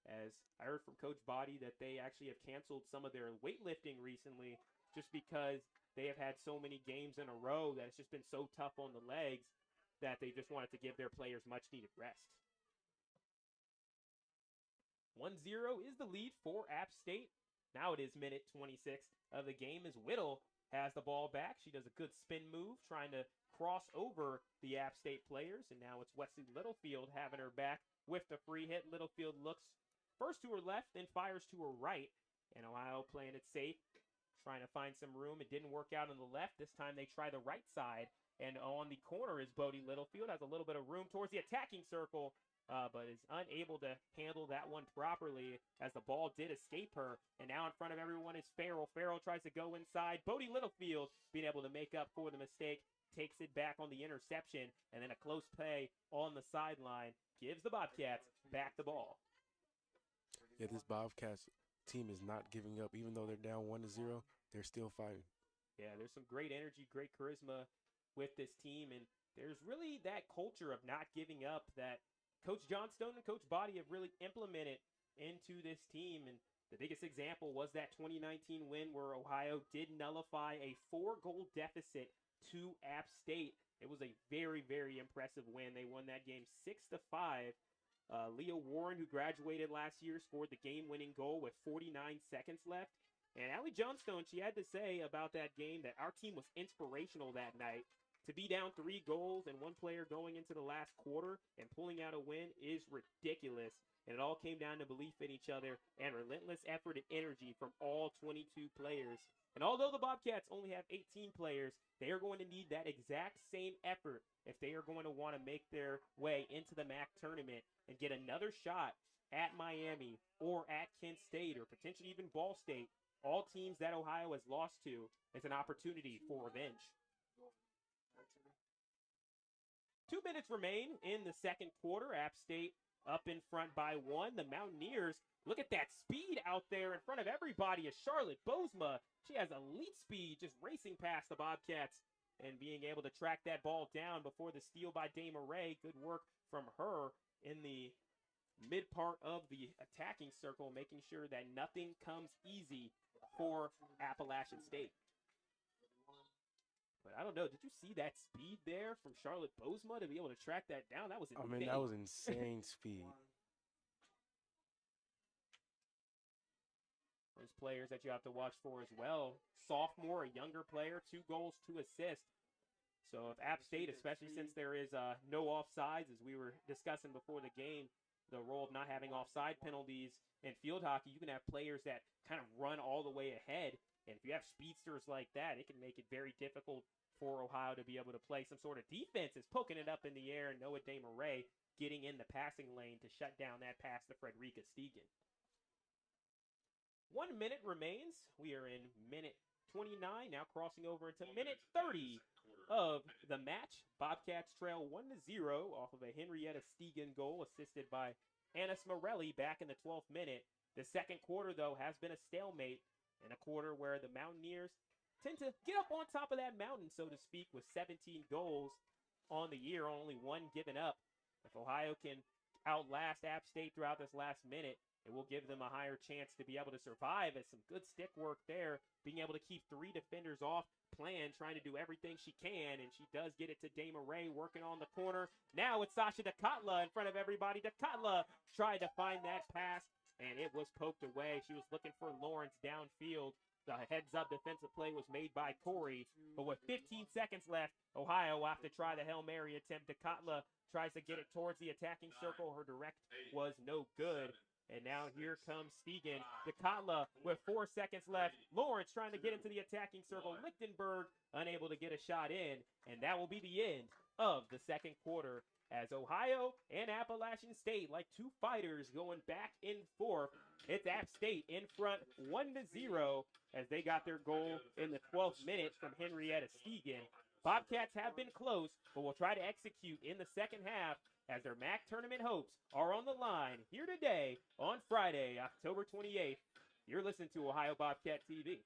As I heard from Coach Body that they actually have canceled some of their weightlifting recently just because they have had so many games in a row that it's just been so tough on the legs that they just wanted to give their players much needed rest. 1-0 is the lead for App State. Now it is minute 26 of the game as Whittle has the ball back. She does a good spin move trying to cross over the App State players, and now it's Wesley Littlefield having her back with the free hit. Littlefield looks first to her left, then fires to her right, and Ohio playing it safe, trying to find some room. It didn't work out on the left. This time they try the right side, and on the corner is Bodie Littlefield. Has a little bit of room towards the attacking circle, but is unable to handle that one properly as the ball did escape her. And now in front of everyone is Farrell. Farrell tries to go inside. Bodie Littlefield being able to make up for the mistake, takes it back on the interception, and then a close play on the sideline gives the Bobcats back the ball. Yeah, this Bobcats team is not giving up. Even though they're down 1-0, they're still fighting. Yeah, there's some great energy, great charisma with this team, and there's really that culture of not giving up that Coach Johnstone and Coach Body have really implemented into this team. And the biggest example was that 2019 win where Ohio did nullify a 4-goal deficit to App State. It was a very, very impressive win. They won that game 6-5. Leah Warren, who graduated last year, scored the game-winning goal with 49 seconds left. And Allie Johnstone, she had to say about that game that our team was inspirational that night. To be down 3 goals and 1 player going into the last quarter and pulling out a win is ridiculous. And it all came down to belief in each other and relentless effort and energy from all 22 players. And although the Bobcats only have 18 players, they are going to need that exact same effort if they are going to want to make their way into the MAC tournament and get another shot at Miami or at Kent State or potentially even Ball State. All teams that Ohio has lost to is an opportunity for revenge. 2 minutes remain in the second quarter. App State up in front by 1. The Mountaineers, look at that speed out there in front of everybody is Charlotte Bozema. She has elite speed just racing past the Bobcats and being able to track that ball down before the steal by Dama Ray. Good work from her in the mid part of the attacking circle, making sure that nothing comes easy for Appalachian State. But I don't know. Did you see that speed there from Charlotte Bozema to be able to track that down? That was insane. I mean, that was insane speed. There's players that you have to watch for as well. Sophomore, a younger player, 2 goals, 2 assists. So if App State, especially since there is no offsides, as we were discussing before the game, the role of not having offside penalties in field hockey, you can have players that kind of run all the way ahead. And if you have speedsters like that, it can make it very difficult for Ohio to be able to play some sort of defense. Is poking it up in the air, and Noah Dama Ray getting in the passing lane to shut down that pass to Frederica Stegan. 1 minute remains. We are in minute 29, now crossing over into minute 30 of the match. Bobcats trail 1-0 off of a Henrietta Stegan goal assisted by Anna Smorelli back in the 12th minute. The second quarter, though, has been a stalemate. In a quarter where the Mountaineers tend to get up on top of that mountain, so to speak, with 17 goals on the year, only 1 given up. If Ohio can outlast App State throughout this last minute, it will give them a higher chance to be able to survive. As some good stick work there, being able to keep 3 defenders off plan, trying to do everything she can, and she does get it to Dama Ray working on the corner. Now it's Sasha DeKatla in front of everybody. DeKatla tried to find that pass, and it was poked away. She was looking for Lawrence downfield. The heads-up defensive play was made by Corey. But with 15 seconds left, Ohio will have to try the Hail Mary attempt. DeKatla tries to get it towards the attacking circle. Her direct was no good. And now here comes Stegan. DeKatla with 4 seconds left. Lawrence trying to get into the attacking circle. Lichtenberg unable to get a shot in. And that will be the end of the second quarter, as Ohio and Appalachian State, like 2 fighters going back and forth. It's App State in front 1-0 as they got their goal in the 12th minute from Henrietta Stegan. Bobcats have been close, but will try to execute in the second half as their MAC tournament hopes are on the line here today on Friday, October 28th. You're listening to Ohio Bobcat TV.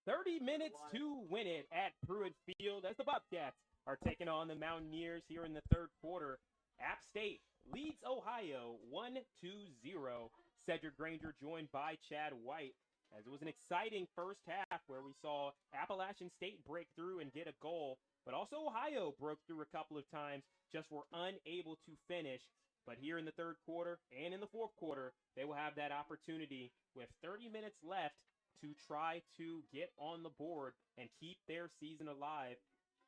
30 minutes to win it at Pruitt Field as the Bobcats are taking on the Mountaineers here in the third quarter. App State leads Ohio 1-0. Cedric Granger joined by Chad White, as it was an exciting first half where we saw Appalachian State break through and get a goal, but also Ohio broke through a couple of times, just were unable to finish. But here in the third quarter and in the fourth quarter, they will have that opportunity with 30 minutes left to try to get on the board and keep their season alive.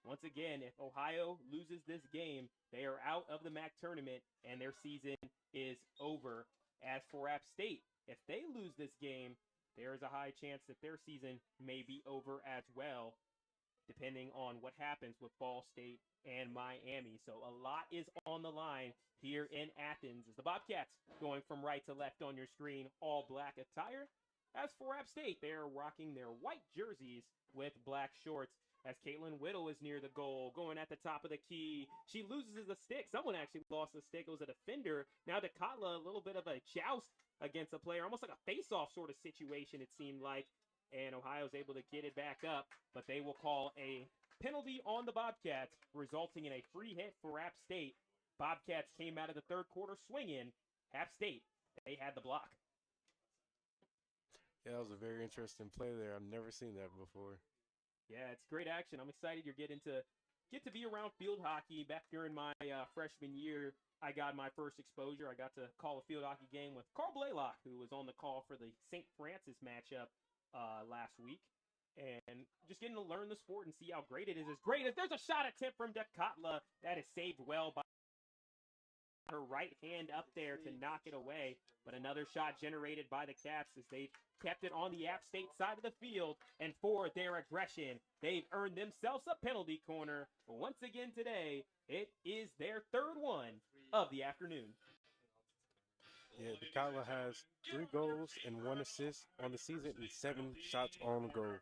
Once again, if Ohio loses this game, they are out of the MAC tournament and their season is over. As for App State, if they lose this game, there is a high chance that their season may be over as well, depending on what happens with Ball State and Miami. So a lot is on the line here in Athens as the Bobcats, going from right to left on your screen, all black attire. As for App State, they are rocking their white jerseys with black shorts. As Caitlin Whittle is near the goal, going at the top of the key. She loses a stick. Someone actually lost a stick. It was a defender. Now Dekatla, a little bit of a joust against a player, almost like a face-off sort of situation, it seemed like. And Ohio's able to get it back up, but they will call a penalty on the Bobcats, resulting in a free hit for App State. Bobcats came out of the third quarter swinging. App State, they had the block. Yeah, that was a very interesting play there. I've never seen that before. Yeah, it's great action. I'm excited you're getting to get to be around field hockey. Back during my freshman year, I got my first exposure. I got to call a field hockey game with Carl Blaylock, who was on the call for the St. Francis matchup last week. And just getting to learn the sport and see how great it is great. As there's a shot attempt from Dekatla, that is saved well by her right hand up there to knock it away. But another shot generated by the Cats as they kept it on the App State side of the field. And for their aggression, they've earned themselves a penalty corner. Once again today, it is their third one of the afternoon. Yeah, Dekatla has 3 goals and 1 assist on the season and 7 shots on goal.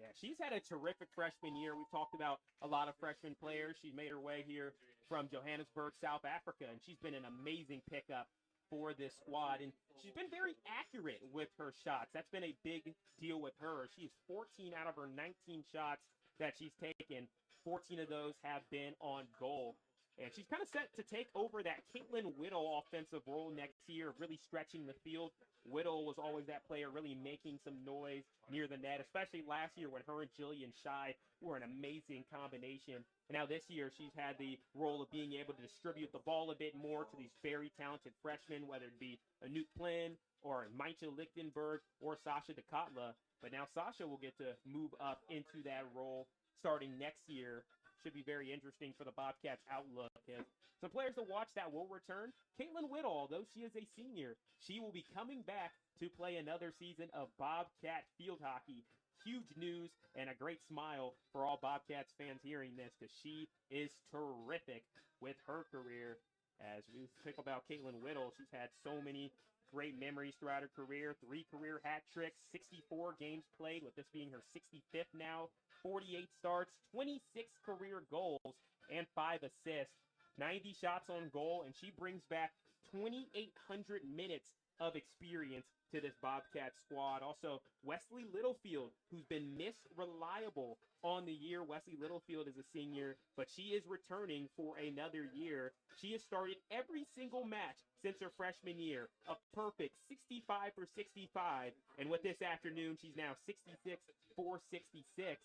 Yeah, she's had a terrific freshman year. We've talked about a lot of freshman players. She's made her way here from Johannesburg, South Africa, and she's been an amazing pickup for this squad. And she's been very accurate with her shots. That's been a big deal with her. She's 14 out of her 19 shots that she's taken. 14 of those have been on goal. And she's kind of set to take over that Caitlin Whittle offensive role next year, really stretching the field. Whittle was always that player really making some noise near the net, especially last year when her and Jillian Shai were an amazing combination. And now this year, she's had the role of being able to distribute the ball a bit more to these very talented freshmen, whether it be Anouk Plynn or Maicha Lichtenberg or Sasha Dekatla. But now Sasha will get to move up into that role starting next year. Should be very interesting for the Bobcats' outlook. Some players to watch that will return. Caitlin Whittle, although she is a senior, she will be coming back to play another season of Bobcat field hockey. Huge news and a great smile for all Bobcats fans hearing this, because she is terrific with her career. As we think about Caitlin Whittle, she's had so many great memories throughout her career. 3 career hat tricks, 64 games played, with this being her 65th now, 48 starts, 26 career goals, and 5 assists, 90 shots on goal, and she brings back 2,800 minutes of experience to this Bobcat squad. Also, Wesley Littlefield, who's been reliable on the year. Wesley Littlefield is a senior, but she is returning for another year. She has started every single match since her freshman year. A perfect 65 for 65. And with this afternoon, she's now 66 for 66.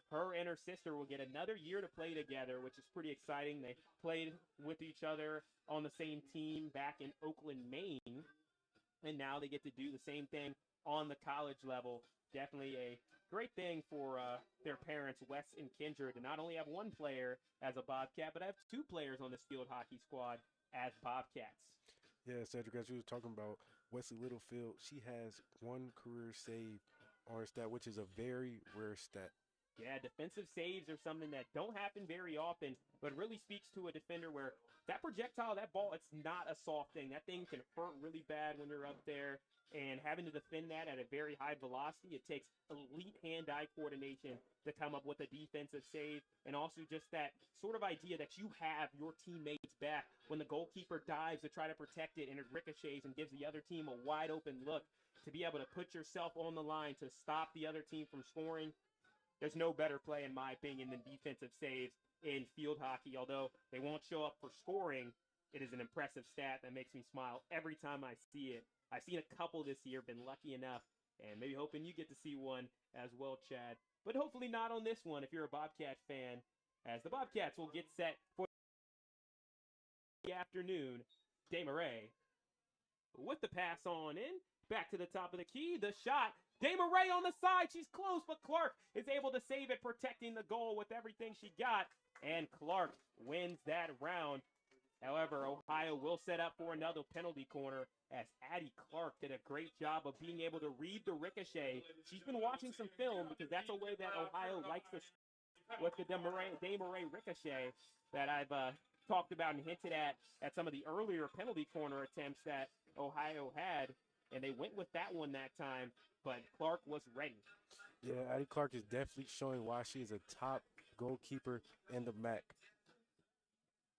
Her and her sister will get another year to play together, which is pretty exciting. They played with each other on the same team back in Oakland, Maine. And now they get to do the same thing on the college level. Definitely a great thing for their parents, Wes and Kendra, to not only have one player as a Bobcat, but have 2 players on this field hockey squad as Bobcats. Yeah, Cedric, as you were talking about Wesley Littlefield, she has 1 career save on her stat, which is a very rare stat. Yeah, defensive saves are something that don't happen very often, but really speaks to a defender where that projectile, that ball, it's not a soft thing. That thing can hurt really bad when you're up there, and having to defend that at a very high velocity, it takes elite hand-eye coordination to come up with a defensive save, and also just that sort of idea that you have your teammates back when the goalkeeper dives to try to protect it and it ricochets and gives the other team a wide open look, to be able to put yourself on the line to stop the other team from scoring. There's no better play, in my opinion, than defensive saves in field hockey. Although they won't show up for scoring, it is an impressive stat that makes me smile every time I see it. I've seen a couple this year, been lucky enough, and maybe hoping you get to see one as well, Chad. But hopefully not on this one if you're a Bobcat fan, as the Bobcats will get set for the afternoon. Desmarais with the pass on in. Back to the top of the key. The shot. Desmarais on the side. She's close, but Clark is able to save it, protecting the goal with everything she got. And Clark wins that round. However, Ohio will set up for another penalty corner, as Addie Clark did a great job of being able to read the ricochet. She's been watching some film because that's a way that Ohio likes to with the Desmarais ricochet that I've talked about and hinted at some of the earlier penalty corner attempts that Ohio had, and they went with that one that time, but Clark was ready. Yeah, Addie Clark is definitely showing why she is a top goalkeeper in the MAC.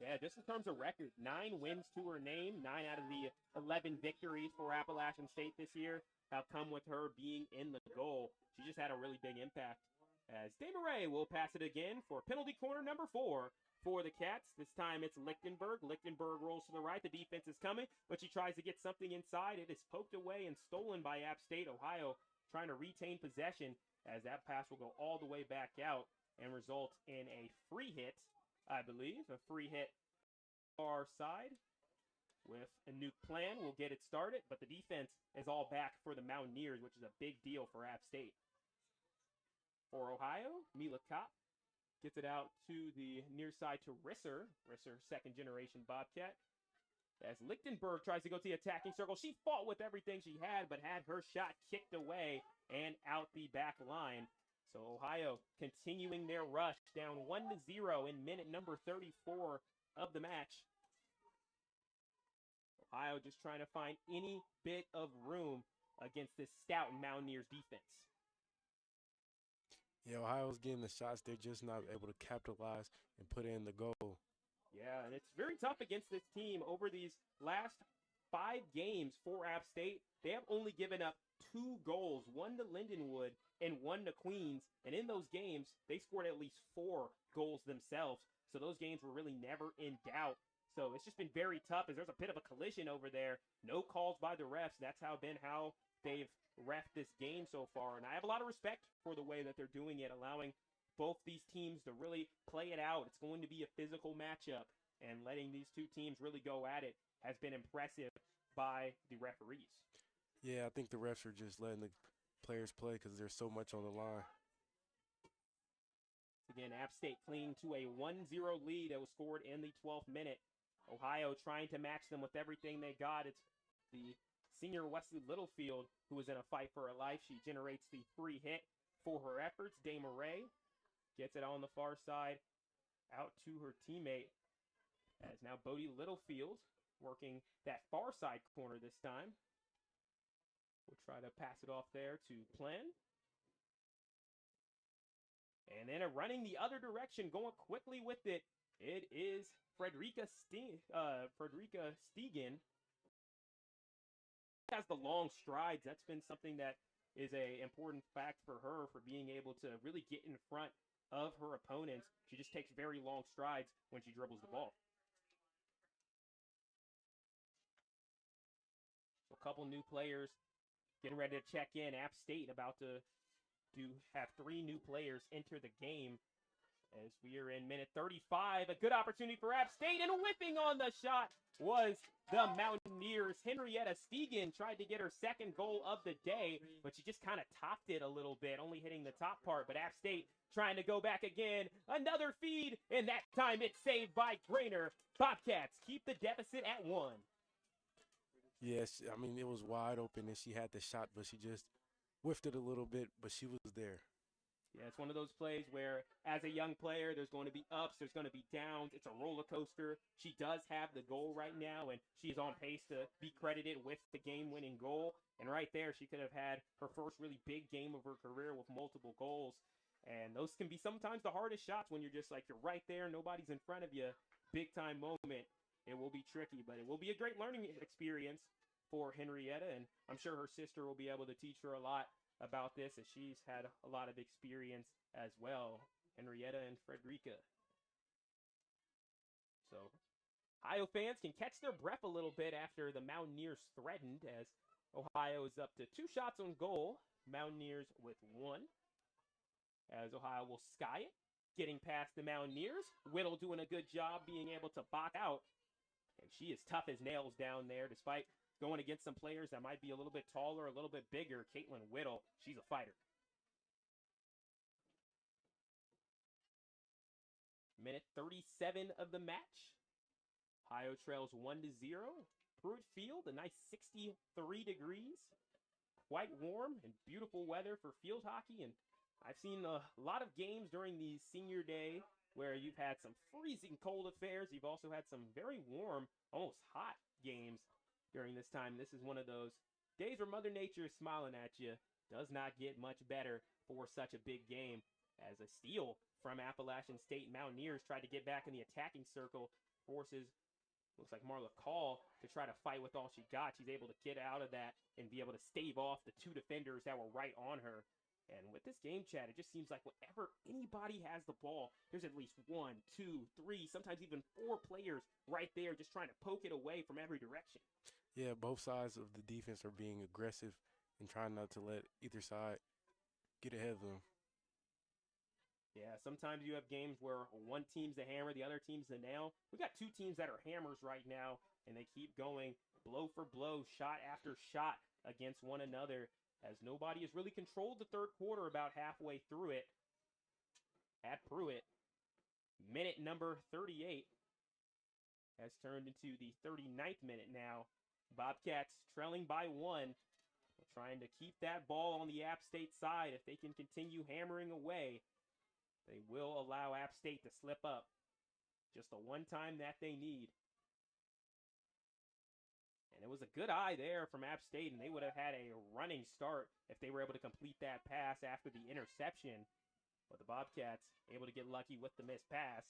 Yeah, just in terms of record, 9 wins to her name. 9 out of the 11 victories for Appalachian State this year have come with her being in the goal. She just had a really big impact. As Desmarais will pass it again for penalty corner number 4 for the Cats. This time it's Lichtenberg. Lichtenberg rolls to the right. The defense is coming, but she tries to get something inside. It is poked away and stolen by App State. Ohio trying to retain possession, as that pass will go all the way back out and result in a free hit, I believe. A free hit far side with a new plan. We'll get it started, but the defense is all back for the Mountaineers, which is a big deal for App State. For Ohio, Mila Kopp gets it out to the near side to Risser. Risser, second-generation Bobcat. As Lichtenberg tries to go to the attacking circle, she fought with everything she had, but had her shot kicked away and out the back line. So Ohio continuing their rush, down 1-0 in minute number 34 of the match. Ohio just trying to find any bit of room against this stout Mountaineers defense. Yeah, Ohio's getting the shots. They're just not able to capitalize and put in the goal. Yeah, and it's very tough against this team. Over these last 5 games for App State, they have only given up 2 goals, 1 to Lindenwood and 1 to Queens. And in those games, they scored at least 4 goals themselves. So those games were really never in doubt. So it's just been very tough, as there's a bit of a collision over there. No calls by the refs. That's how they've ref this game so far, and I have a lot of respect for the way that they're doing it, allowing both these teams to really play it out. It's going to be a physical matchup, and letting these two teams really go at it has been impressive by the referees. Yeah, I think the refs are just letting the players play because there's so much on the line. Again, App State clinging to a 1-0 lead that was scored in the 12th minute. Ohio trying to match them with everything they got. It's the senior Wesley Littlefield, who is in a fight for her life. She generates the free hit for her efforts. Desmarais gets it on the far side out to her teammate. As now Bodie Littlefield working that far side corner this time. We'll try to pass it off there to Plan. And then running the other direction, going quickly with it, it is Frederica Stegen. Has the long strides. That's been something that is a important fact for her, for being able to really get in front of her opponents. She just takes very long strides when she dribbles the ball. So a couple new players getting ready to check in. App State about to have 3 new players enter the game, as we are in minute 35. A good opportunity for App State, and whipping on the shot was the Mountaineers. Henrietta Stegen tried to get her second goal of the day, but she just kind of topped it a little bit, only hitting the top part. But App State trying to go back again. Another feed, and that time it's saved by Grainer. Bobcats keep the deficit at 1. Yes, I mean, it was wide open, and she had the shot, but she just whiffed it a little bit, but she was there. Yeah, it's one of those plays where, as a young player, there's going to be ups, there's going to be downs. It's a roller coaster. She does have the goal right now, and she's on pace to be credited with the game-winning goal. And right there, she could have had her first really big game of her career with multiple goals. And those can be sometimes the hardest shots when you're just like, you're right there, nobody's in front of you. Big-time moment. it will be tricky, but it will be a great learning experience for Henrietta, and I'm sure her sister will be able to teach her a lot about this, as she's had a lot of experience as well, Henrietta and Frederica. So Ohio fans can catch their breath a little bit after the Mountaineers threatened, as Ohio is up to 2 shots on goal, Mountaineers with 1, as Ohio will sky it, getting past the Mountaineers. Whittle doing a good job being able to box out, and she is tough as nails down there, despite going against some players that might be a little bit taller, a little bit bigger. Caitlin Whittle, she's a fighter. Minute 37 of the match. Ohio trails 1-0. Pruitt Field, a nice 63 degrees. Quite warm and beautiful weather for field hockey. And I've seen a lot of games during the senior day where you've had some freezing cold affairs. You've also had some very warm, almost hot games during this time. This is one of those days where Mother Nature is smiling at you. Does not get much better for such a big game, as a steal from Appalachian State. Mountaineers tried to get back in the attacking circle, forces, looks like Marla Call, to try to fight with all she got. She's able to get out of that and be able to stave off the 2 defenders that were right on her. And with this game chat, it just seems like whenever anybody has the ball, there's at least 1, 2, 3, sometimes even 4 players right there just trying to poke it away from every direction. Yeah, both sides of the defense are being aggressive and trying not to let either side get ahead of them. Yeah, sometimes you have games where one team's the hammer, the other team's the nail. We got 2 teams that are hammers right now, and they keep going blow for blow, shot after shot against one another, as nobody has really controlled the third quarter about halfway through it at Pruitt. Minute number 38 has turned into the 39th minute now. Bobcats trailing by 1, trying to keep that ball on the App State side. If they can continue hammering away, they will allow App State to slip up. Just the one time that they need. And it was a good eye there from App State, and they would have had a running start if they were able to complete that pass after the interception. But the Bobcats able to get lucky with the missed pass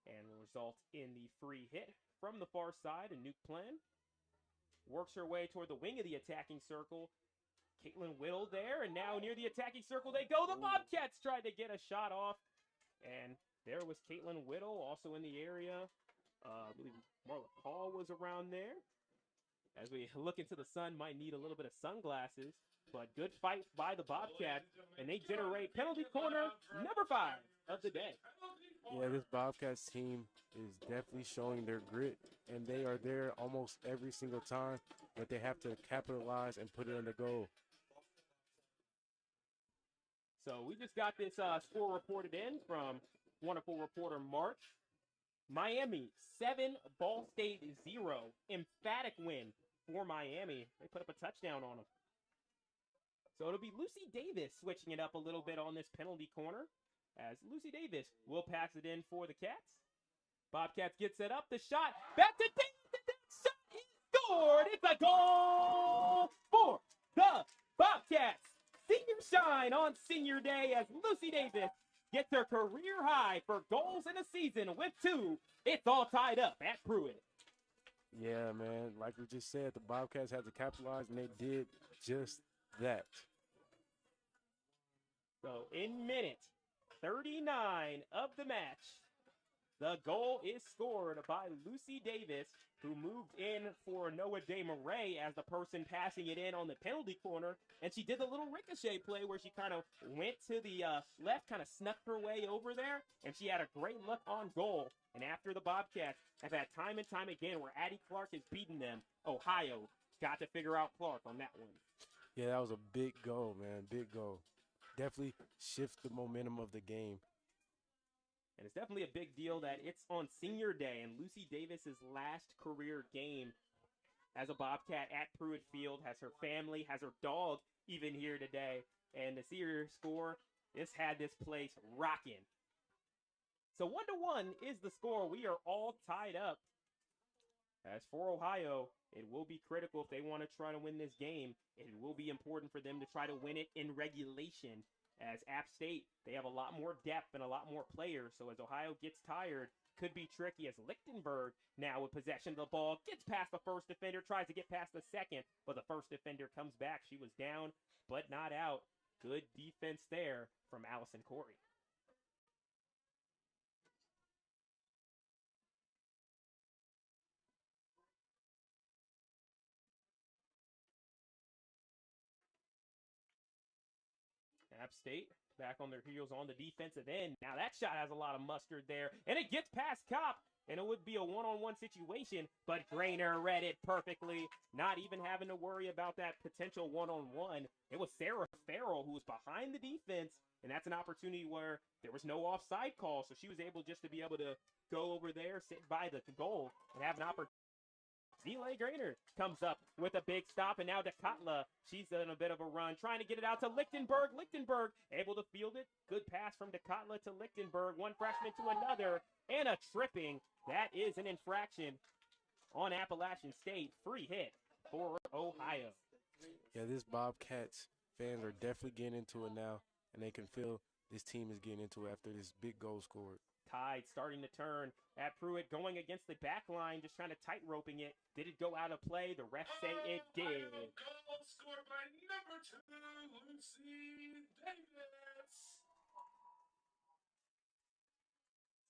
and result in the free hit from the far side. And Nuke Plan works her way toward the wing of the attacking circle. Caitlin Whittle there, and now near the attacking circle they go. The Bobcats tried to get a shot off, and there was Caitlin Whittle also in the area. I believe Marla Call was around there. As we look into the sun, might need a little bit of sunglasses, but good fight by the Bobcats, and they generate penalty corner number 5 of the day. Yeah, this Bobcats team is definitely showing their grit, and they are there almost every single time, but they have to capitalize and put it in the goal. So we just got this score reported in from wonderful reporter Mark. Miami 7, Ball State 0. Emphatic win for Miami. They put up a touchdown on them. So it'll be Lucy Davis switching it up a little bit on this penalty corner, as Lucy Davis will pass it in for the Cats. Bobcats get set up. The shot back to Davis. The shot is scored. It's a goal for the Bobcats. Senior shine on senior day as Lucy Davis gets her career high for goals in a season with 2. It's all tied up at Pruitt. Yeah, man. Like we just said, the Bobcats had to capitalize, and they did just that. So in minute 39 of the match, the goal is scored by Lucy Davis, who moved in for Noah DeMarais as the person passing it in on the penalty corner. And she did the little ricochet play where she kind of went to the left, kind of snuck her way over there, and she had a great look on goal. And after the Bobcats have had time and time again where Addie Clark has beaten them, Ohio got to figure out Clark on that one. Yeah, that was a big goal, man. Big goal. Definitely shift the momentum of the game. And it's definitely a big deal that it's on senior day and Lucy Davis's last career game as a Bobcat at Pruitt Field, has her family, has her dog even here today. And to see her score, this had this place rocking. So 1-1 is the score. We are all tied up. As for Ohio, it will be critical if they want to try to win this game. It will be important for them to try to win it in regulation. As App State, they have a lot more depth and a lot more players. So as Ohio gets tired, could be tricky as Lichtenberg now with possession of the ball. Gets past the first defender, tries to get past the second, but the first defender comes back. She was down, but not out. Good defense there from Allison Corey. App State back on their heels on the defensive end. Now that shot has a lot of mustard there, and it gets past Kopp, and it would be a one-on-one situation, but Grainer read it perfectly, not even having to worry about that potential one-on-one. It was Sarah Farrell who was behind the defense, and that's an opportunity where there was no offside call, so she was able just to be able to go over there, sit by the goal, and have an opportunity. Zela Grainer comes up with a big stop, and now Dekatla, she's in a bit of a run, trying to get it out to Lichtenberg. Lichtenberg able to field it. Good pass from Dekatla to Lichtenberg. One freshman to another, and a tripping. That is an infraction on Appalachian State. Free hit for Ohio. Yeah, this Bobcats fans are definitely getting into it now, and they can feel this team is getting into it after this big goal scored. Tide starting to turn at Pruitt, going against the back line, just trying to tight roping it. Did it go out of play? The refs say it did. Goal scored by number 2, Lucy Davis.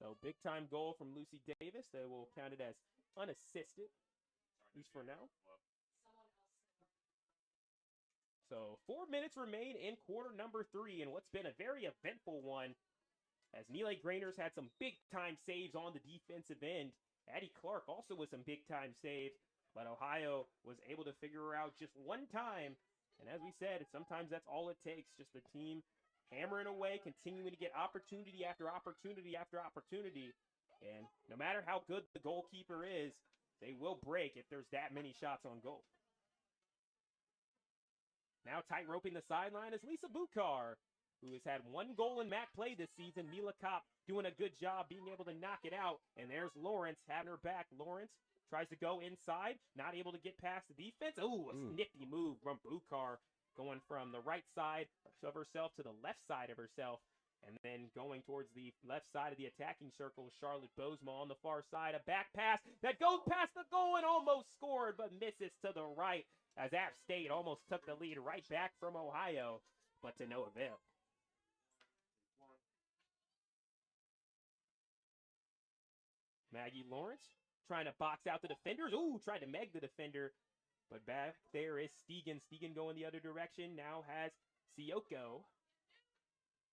So big time goal from Lucy Davis. They will count it as unassisted, at least for now. So 4 minutes remain in quarter number 3, and what's been a very eventful one, as Neely Grainer's had some big-time saves on the defensive end. Addie Clark also with some big-time saves, but Ohio was able to figure her out just one time. And as we said, sometimes that's all it takes, just the team hammering away, continuing to get opportunity after opportunity after opportunity. And no matter how good the goalkeeper is, they will break if there's that many shots on goal. Now tight roping the sideline is Lisa Bukar, who has had 1 goal in MAC play this season. Mila Kopp doing a good job being able to knock it out. And there's Lawrence having her back. Lawrence tries to go inside, not able to get past the defense. Oh, a nifty move from Bukar, going from the right side of herself to the left side of herself. And then going towards the left side of the attacking circle, Charlotte Bozema on the far side. A back pass that goes past the goal and almost scored, but misses to the right, as App State almost took the lead right back from Ohio, but to no avail. Maggie Lawrence trying to box out the defenders. Ooh, tried to meg the defender. But back there is Stegan. Stegan going the other direction. Now has Sioko.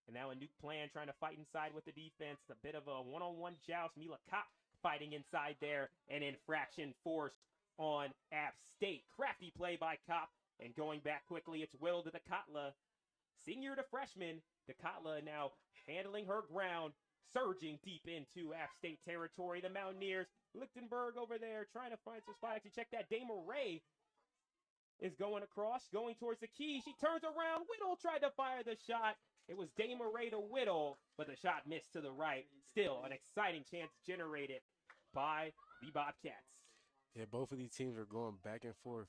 And now a new plan trying to fight inside with the defense. A bit of a one-on-one joust. Mila Kopp fighting inside there. An infraction forced on App State. Crafty play by Kopp. And going back quickly, it's Will to Dekatla. Senior to freshman. Dekatla now handling her ground. Surging deep into App State territory. The Mountaineers, Lichtenberg over there trying to find some spot. Actually, check that. Dama Ray is going across, going towards the key. She turns around. Whittle tried to fire the shot. It was Dama Ray to Whittle, but the shot missed to the right. Still, an exciting chance generated by the Bobcats. Yeah, both of these teams are going back and forth.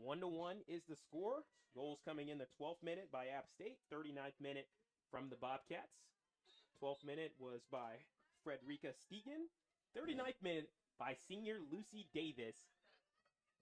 1-1 is the score. Goals coming in the 12th minute by App State, 39th minute from the Bobcats. 12th minute was by Frederica Stegan. 39th minute by senior Lucy Davis.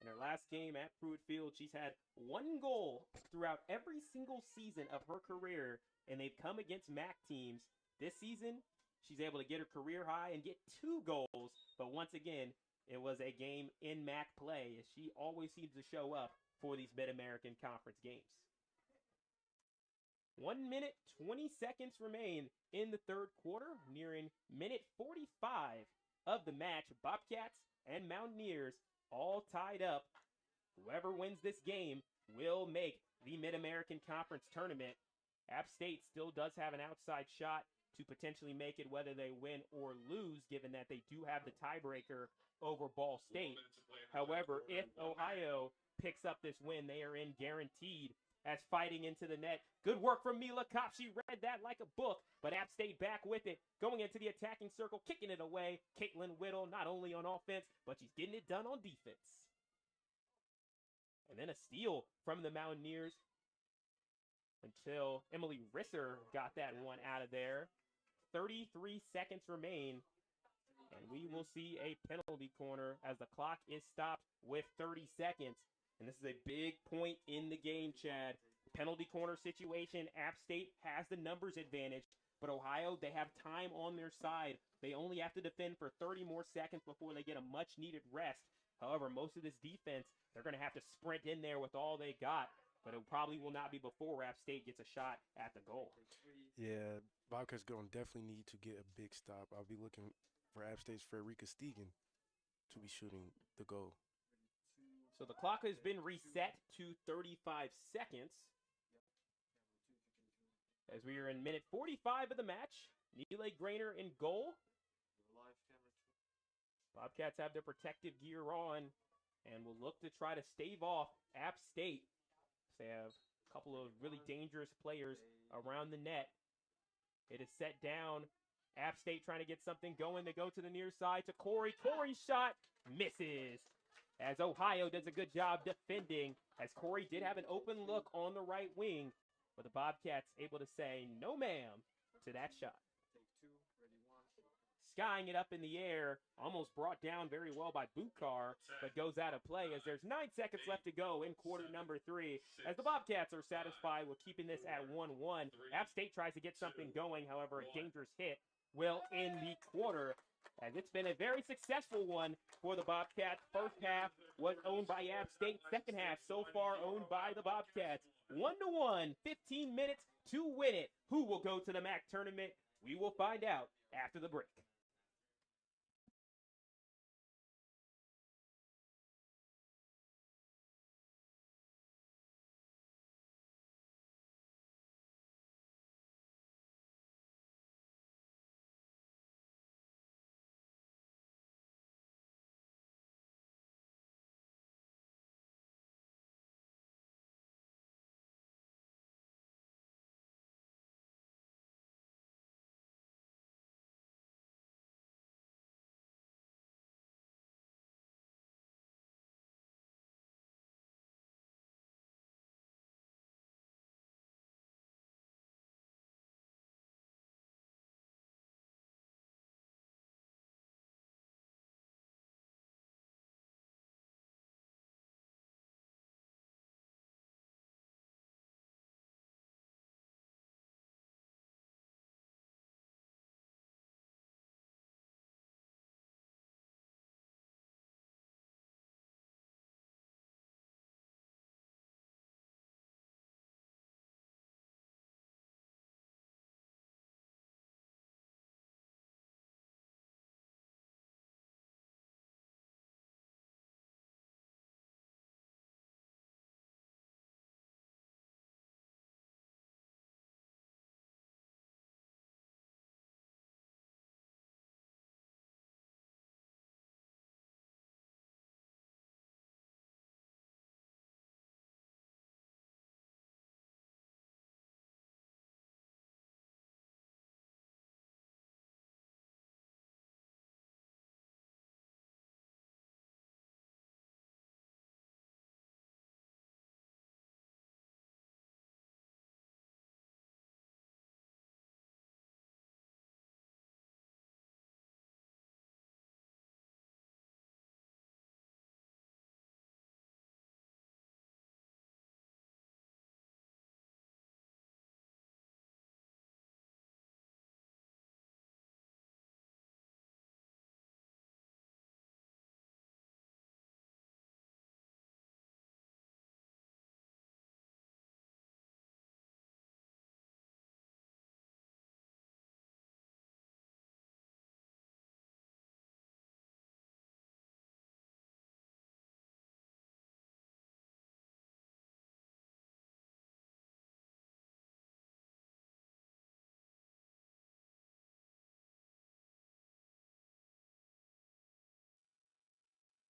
In her last game at Pruitt Field, she's had 1 goal throughout every single season of her career, and they've come against MAC teams. This season, she's able to get her career high and get 2 goals, but once again, it was a game in MAC play, as she always seems to show up for these Mid-American Conference games. 1 minute, 20 seconds remain in the third quarter, nearing minute 45 of the match. Bobcats and Mountaineers all tied up. Whoever wins this game will make the Mid-American Conference tournament. App State still does have an outside shot to potentially make it, whether they win or lose, given that they do have the tiebreaker over Ball State. However, if Ohio picks up this win, they are in guaranteed as fighting into the net. Good work from Mila Kopp. She read that like a book, but App State back with it, going into the attacking circle, kicking it away. Caitlin Whittle not only on offense, but she's getting it done on defense. And then a steal from the Mountaineers. until Emily Risser got that one out of there. 33 seconds remain, and we will see a penalty corner as the clock is stopped with 30 seconds. And this is a big point in the game, Chad. Penalty corner situation, App State has the numbers advantage, but Ohio, they have time on their side. They only have to defend for 30 more seconds before they get a much-needed rest. However, most of this defense, they're going to have to sprint in there with all they got, but it probably will not be before App State gets a shot at the goal. Yeah, Bobcats going to definitely need to get a big stop. I'll be looking for App State's Frederica Stegan to be shooting the goal. So the clock has been reset to 35 seconds. As we are in minute 45 of the match, Neely Grainer in goal. Bobcats have their protective gear on and will look to try to stave off App State. They have a couple of really dangerous players around the net. It is set down. App State trying to get something going. They go to the near side to Corey. Corey's shot misses. As Ohio does a good job defending, as Corey did have an open look on the right wing, but the Bobcats able to say no ma'am to that shot. Skying it up in the air, almost brought down very well by Buchar, but goes out of play as there's 9 seconds left to go in quarter number 3, as the Bobcats are satisfied with keeping this at 1-1. App State tries to get something going, however, a dangerous hit will end the quarter, as it's been a very successful one for the Bobcats. First half was owned by App State. Second half so far owned by the Bobcats. 1-1, 15 minutes to win it. Who will go to the MAC tournament? We will find out after the break.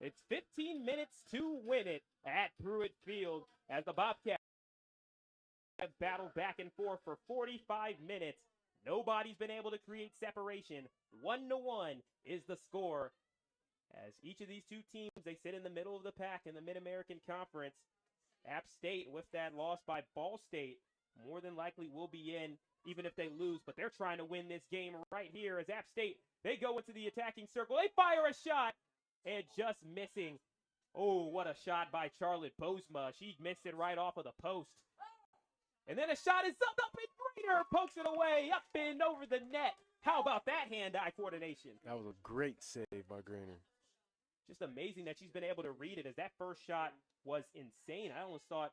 It's 15 minutes to win it at Pruitt Field as the Bobcats have battled back and forth for 45 minutes. Nobody's been able to create separation. 1-1 is the score. As each of these two teams, they sit in the middle of the pack in the Mid-American Conference. App State with that loss by Ball State more than likely will be in even if they lose, but they're trying to win this game right here as App State, they go into the attacking circle. They fire a shot and just missing. Oh, what a shot by Charlotte Bozma. She missed it right off of the post. And then a shot is up and Greener pokes it away, up and over the net. How about that hand-eye coordination? That was a great save by Greener. Just amazing that she's been able to read it, as that first shot was insane. I almost thought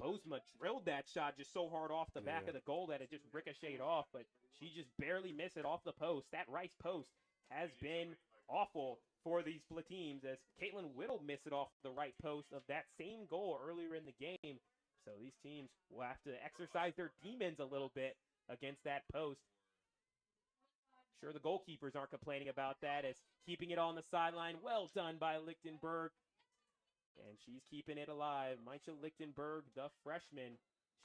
Bozma drilled that shot just so hard off the back of the goal that it just ricocheted off, but she just barely missed it off the post. That Rice post has been awful for these teams, as Caitlin Whittle missed it off the right post of that same goal earlier in the game. So these teams will have to exercise their demons a little bit against that post. Sure, the goalkeepers aren't complaining about that, as keeping it on the sideline. Well done by Lichtenberg. And she's keeping it alive. Meintje Lichtenberg, the freshman.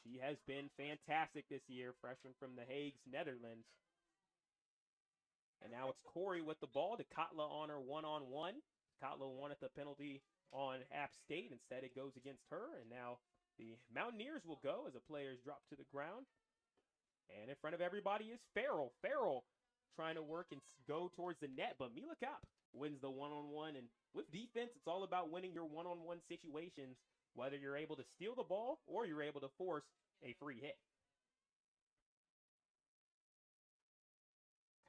She has been fantastic this year. Freshman from the Hagues, Netherlands. And now it's Corey with the ball to Kotla on her one-on-one. Kotla wanted the penalty on App State. Instead, it goes against her. And now the Mountaineers will go as the players drop to the ground. And in front of everybody is Farrell. Farrell trying to work and go towards the net, but Mila Kopp wins the one-on-one. And with defense, it's all about winning your one-on-one situations, whether you're able to steal the ball or you're able to force a free hit.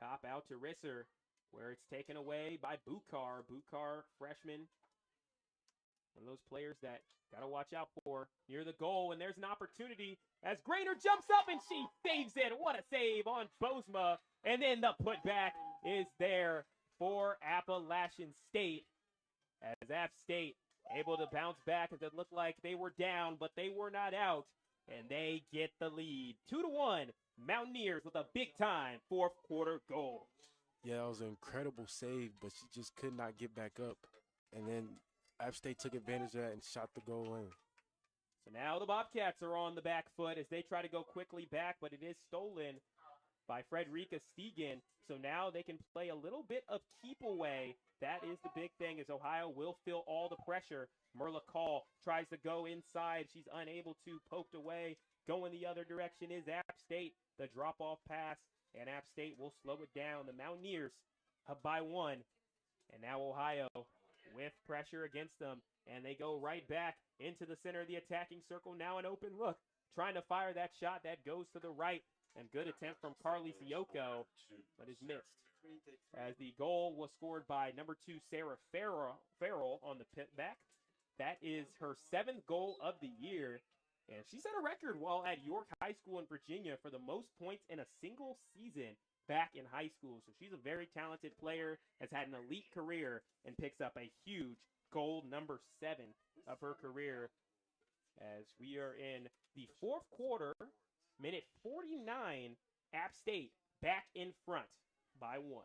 Kopp out to Risser, where it's taken away by Bukar. Bukar, freshman. One of those players that got to watch out for near the goal. And there's an opportunity as Grainer jumps up and she saves it. What a save on Bozma. And then the putback is there for Appalachian State, as App State able to bounce back as it looked like they were down, but they were not out. And they get the lead. 2-1. Mountaineers with a big-time fourth quarter goal. Yeah, that was an incredible save, but she just could not get back up. And then App State took advantage of that and shot the goal in. So now the Bobcats are on the back foot as they try to go quickly back, but it is stolen by Frederica Stegen. So now they can play a little bit of keep away. That is the big thing, as Ohio will feel all the pressure. Merla Call tries to go inside. She's unable to, poked away. Going the other direction is App State. The drop-off pass, and App State will slow it down. The Mountaineers up by 1. And now Ohio with pressure against them. And they go right back into the center of the attacking circle. Now an open look. Trying to fire that shot that goes to the right. And good attempt from Carly Sioko, but is missed. As the goal was scored by number 2, Sarah Farrell on the pit back. That is her 7th goal of the year. And she set a record while at York High School in Virginia for the most points in a single season back in high school. So she's a very talented player, has had an elite career, and picks up a huge goal, number 7 of her career. As we are in the fourth quarter, minute 49, App State back in front by 1.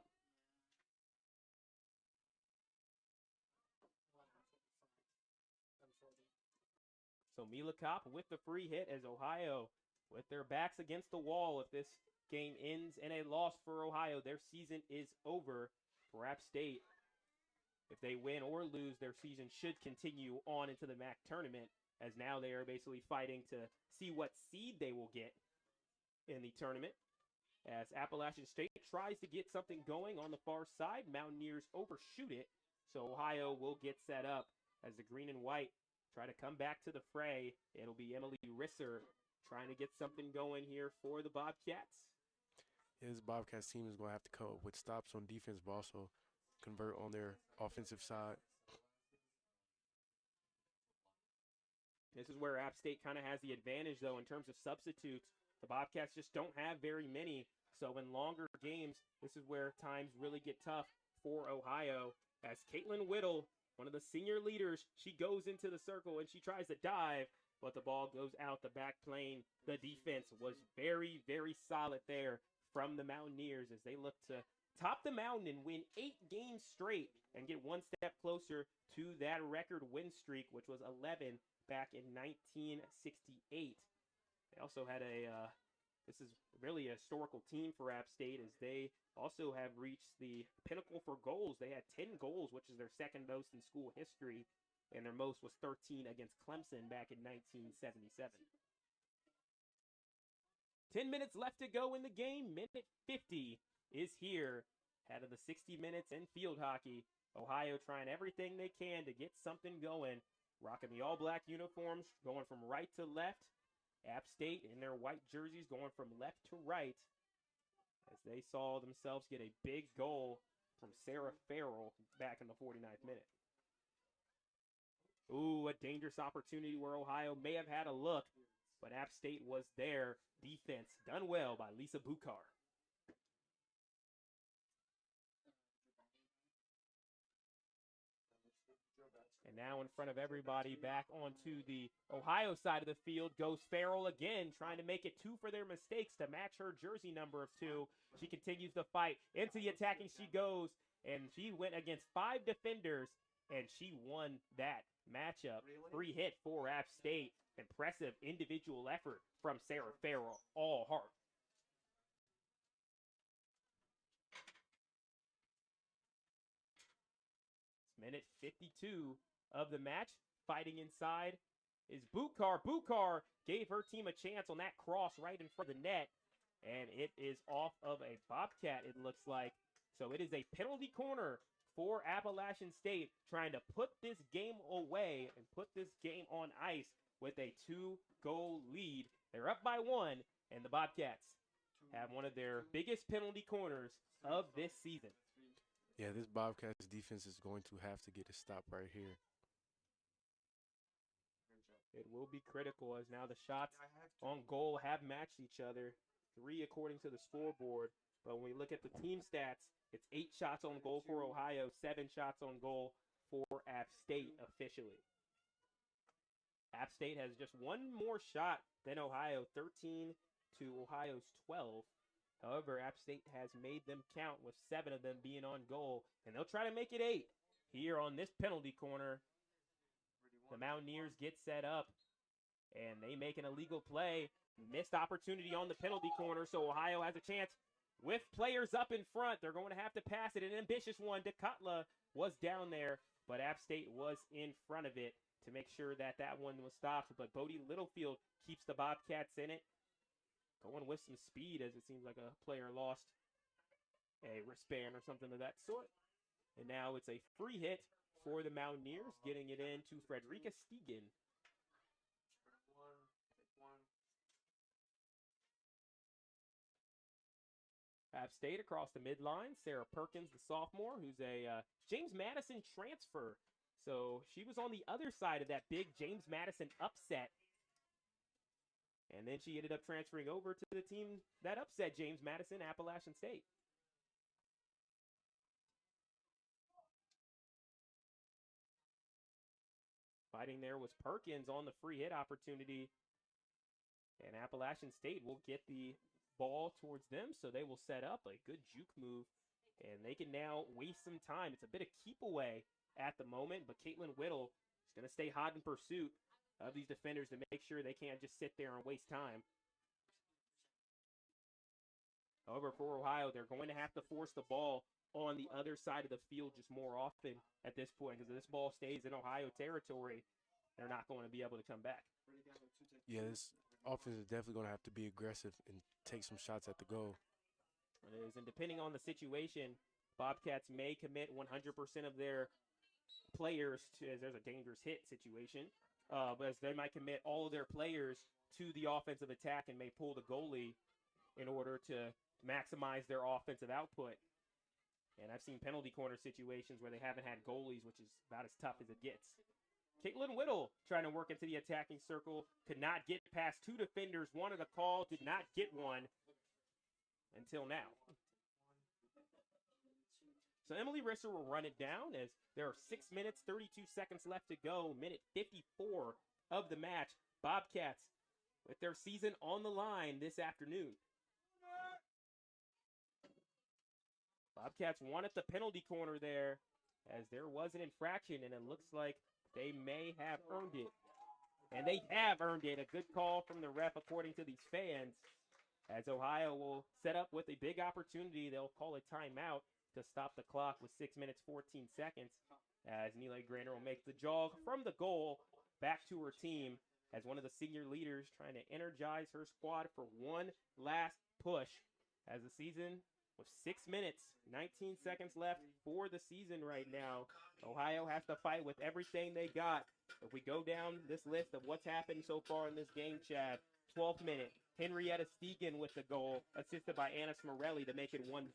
So Mila Kopp with the free hit, as Ohio with their backs against the wall. If this game ends in a loss for Ohio, their season is over. For App State, if they win or lose, their season should continue on into the MAC tournament, as now they are basically fighting to see what seed they will get in the tournament. As Appalachian State tries to get something going on the far side, Mountaineers overshoot it, so Ohio will get set up as the green and white try to come back to the fray. It'll be Emily Risser trying to get something going here for the Bobcats. His Bobcats team is going to have to come up with stops on defense, but also convert on their offensive side. This is where App State kind of has the advantage, though, in terms of substitutes. The Bobcats just don't have very many. So in longer games, this is where times really get tough for Ohio. As Caitlin Whittle, one of the senior leaders, she goes into the circle and she tries to dive, but the ball goes out the back plane. The defense was very, very solid there from the Mountaineers as they look to top the mountain and win 8 games straight and get one step closer to that record win streak, which was 11 back in 1968. They also had this is really a historical team for App State, as they also have reached the pinnacle for goals. They had 10 goals, which is their second most in school history, and their most was 13 against Clemson back in 1977. 10 minutes left to go in the game. Minute 50 is here. Out of the 60 minutes in field hockey, Ohio trying everything they can to get something going. Rocking the all-black uniforms, going from right to left. App State in their white jerseys going from left to right as they saw themselves get a big goal from Sarah Farrell back in the 49th minute. Ooh, a dangerous opportunity where Ohio may have had a look, but App State was there. Defense done well by Lisa Bukar. And now in front of everybody, back onto the Ohio side of the field, goes Farrell again, trying to make it 2 for their mistakes to match her jersey number of 2. She continues to fight. Into the attacking she goes, and she went against 5 defenders, and she won that matchup. Free hit for App State. Impressive individual effort from Sarah Farrell, all heart. Minute 52 of the match. Fighting inside is Bukar. Bukar gave her team a chance on that cross right in front of the net, and it is off of a Bobcat, it looks like. So it is a penalty corner for Appalachian State, trying to put this game away and put this game on ice with a 2-goal lead. They're up by 1, and the Bobcats have one of their biggest penalty corners of this season. Yeah, this Bobcats defense is going to have to get a stop right here. It will be critical as now the shots on goal have matched each other. 3 according to the scoreboard. But when we look at the team stats, it's 8 shots on goal for Ohio, 7 shots on goal for App State officially. App State has just 1 more shot than Ohio, 13 to Ohio's 12. However, App State has made them count with 7 of them being on goal, and they'll try to make it 8 here on this penalty corner. The Mountaineers get set up, and they make an illegal play. Missed opportunity on the penalty corner, so Ohio has a chance with players up in front. They're going to have to pass it. An ambitious one. DeCutla was down there, but App State was in front of it to make sure that that one was stopped. But Bodie Littlefield keeps the Bobcats in it. Going with some speed as it seems like a player lost a wristband or something of that sort. And now it's a free hit for the Mountaineers, getting it into Frederica Stegen. App State across the midline. Sarah Perkins, the sophomore, who's a James Madison transfer. So she was on the other side of that big James Madison upset. And then she ended up transferring over to the team that upset James Madison, Appalachian State. Fighting there was Perkins on the free hit opportunity. And Appalachian State will get the ball towards them, so they will set up a good juke move. And they can now waste some time. It's a bit of keep away at the moment, but Caitlin Whittle is going to stay hot in pursuit of these defenders to make sure they can't just sit there and waste time. However, for Ohio, they're going to have to force the ball on the other side of the field just more often at this point, because if this ball stays in Ohio territory, they're not going to be able to come back. Yeah, this offense is definitely going to have to be aggressive and take some shots at the goal. It is, and depending on the situation, Bobcats may commit 100% of their players to, as there's a dangerous hit situation, but as they might commit all of their players to the offensive attack and may pull the goalie in order to maximize their offensive output. And I've seen penalty corner situations where they haven't had goalies, which is about as tough as it gets. Caitlin Whittle trying to work into the attacking circle, could not get past 2 defenders, wanted a call, did not get one until now. So Emily Risser will run it down as there are 6 minutes, 32 seconds left to go. Minute 54 of the match. Bobcats with their season on the line this afternoon. Bobcats won at the penalty corner there as there was an infraction, and it looks like they may have earned it. And they have earned it. A good call from the ref according to these fans, as Ohio will set up with a big opportunity. They'll call a timeout to stop the clock with 6 minutes, 14 seconds, as Neely Grander will make the jog from the goal back to her team as one of the senior leaders trying to energize her squad for one last push as the season with 6 minutes, 19 seconds left for the season right now. Ohio has to fight with everything they got. If we go down this list of what's happened so far in this game, Chad, 12th minute, Henrietta Stegan with the goal, assisted by Anna Smorelli to make it 1-0.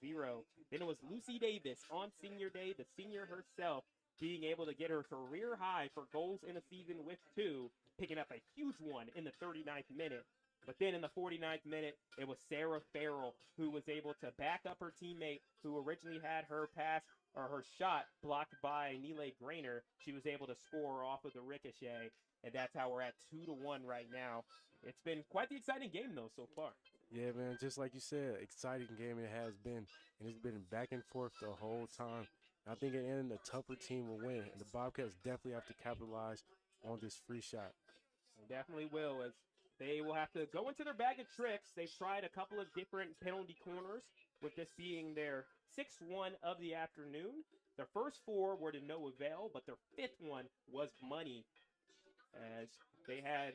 Then it was Lucy Davis on senior day, the senior herself, being able to get her career high for goals in a season with 2, picking up a huge one in the 39th minute. But then in the 49th minute, it was Sarah Farrell who was able to back up her teammate who originally had her pass or her shot blocked by Nile Grainer. She was able to score off of the ricochet, and that's how we're at 2-1 right now. It's been quite the exciting game, though, so far. Yeah, man, just like you said, exciting game it has been, and it's been back and forth the whole time. I think in the end, the tougher team will win, and the Bobcats definitely have to capitalize on this free shot. They definitely will, as they will have to go into their bag of tricks. They've tried a couple of different penalty corners, with this being their 6th one of the afternoon. Their first 4 were to no avail, but their 5th one was money, as they had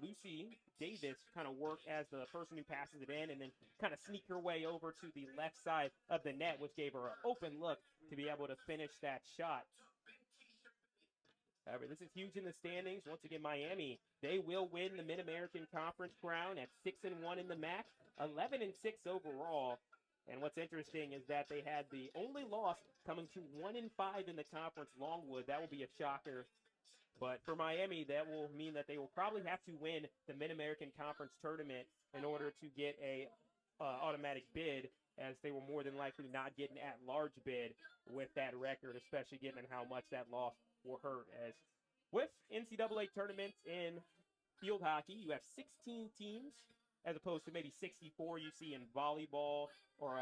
Lucy Davis kind of work as the person who passes it in and then kind of sneak her way over to the left side of the net, which gave her an open look to be able to finish that shot. However, this is huge in the standings. Once again, Miami, they will win the Mid-American Conference crown at 6-1 in the MAC, 11-6 overall. And what's interesting is that they had the only loss coming to 1-5 in the conference, Longwood. That will be a shocker. But for Miami, that will mean that they will probably have to win the Mid-American Conference tournament in order to get a automatic bid, as they will more than likely not get an at-large bid with that record, especially given how much that loss will hurt. As with NCAA tournaments in field hockey, you have 16 teams as opposed to maybe 64 you see in volleyball or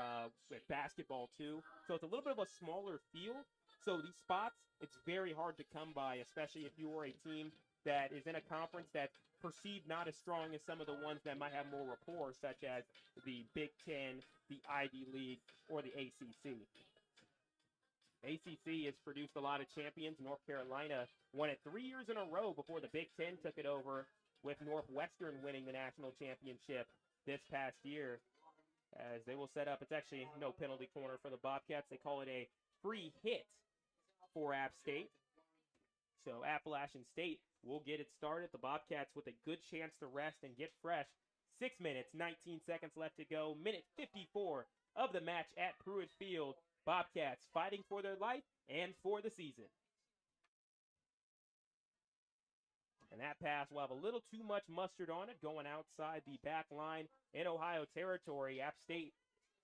with basketball too. So it's a little bit of a smaller field. So these spots, it's very hard to come by, especially if you are a team that is in a conference that's perceived not as strong as some of the ones that might have more rapport, such as the Big Ten, the Ivy League, or the ACC. ACC has produced a lot of champions. North Carolina won it 3 years in a row before the Big Ten took it over, with Northwestern winning the national championship this past year. As they will set up, it's actually no penalty corner for the Bobcats. They call it a free hit for App State. So Appalachian State will get it started. The Bobcats with a good chance to rest and get fresh. 6 minutes, 19 seconds left to go. Minute 54 of the match at Pruitt Field. Bobcats fighting for their life and for the season. And that pass will have a little too much mustard on it, going outside the back line in Ohio territory. App State,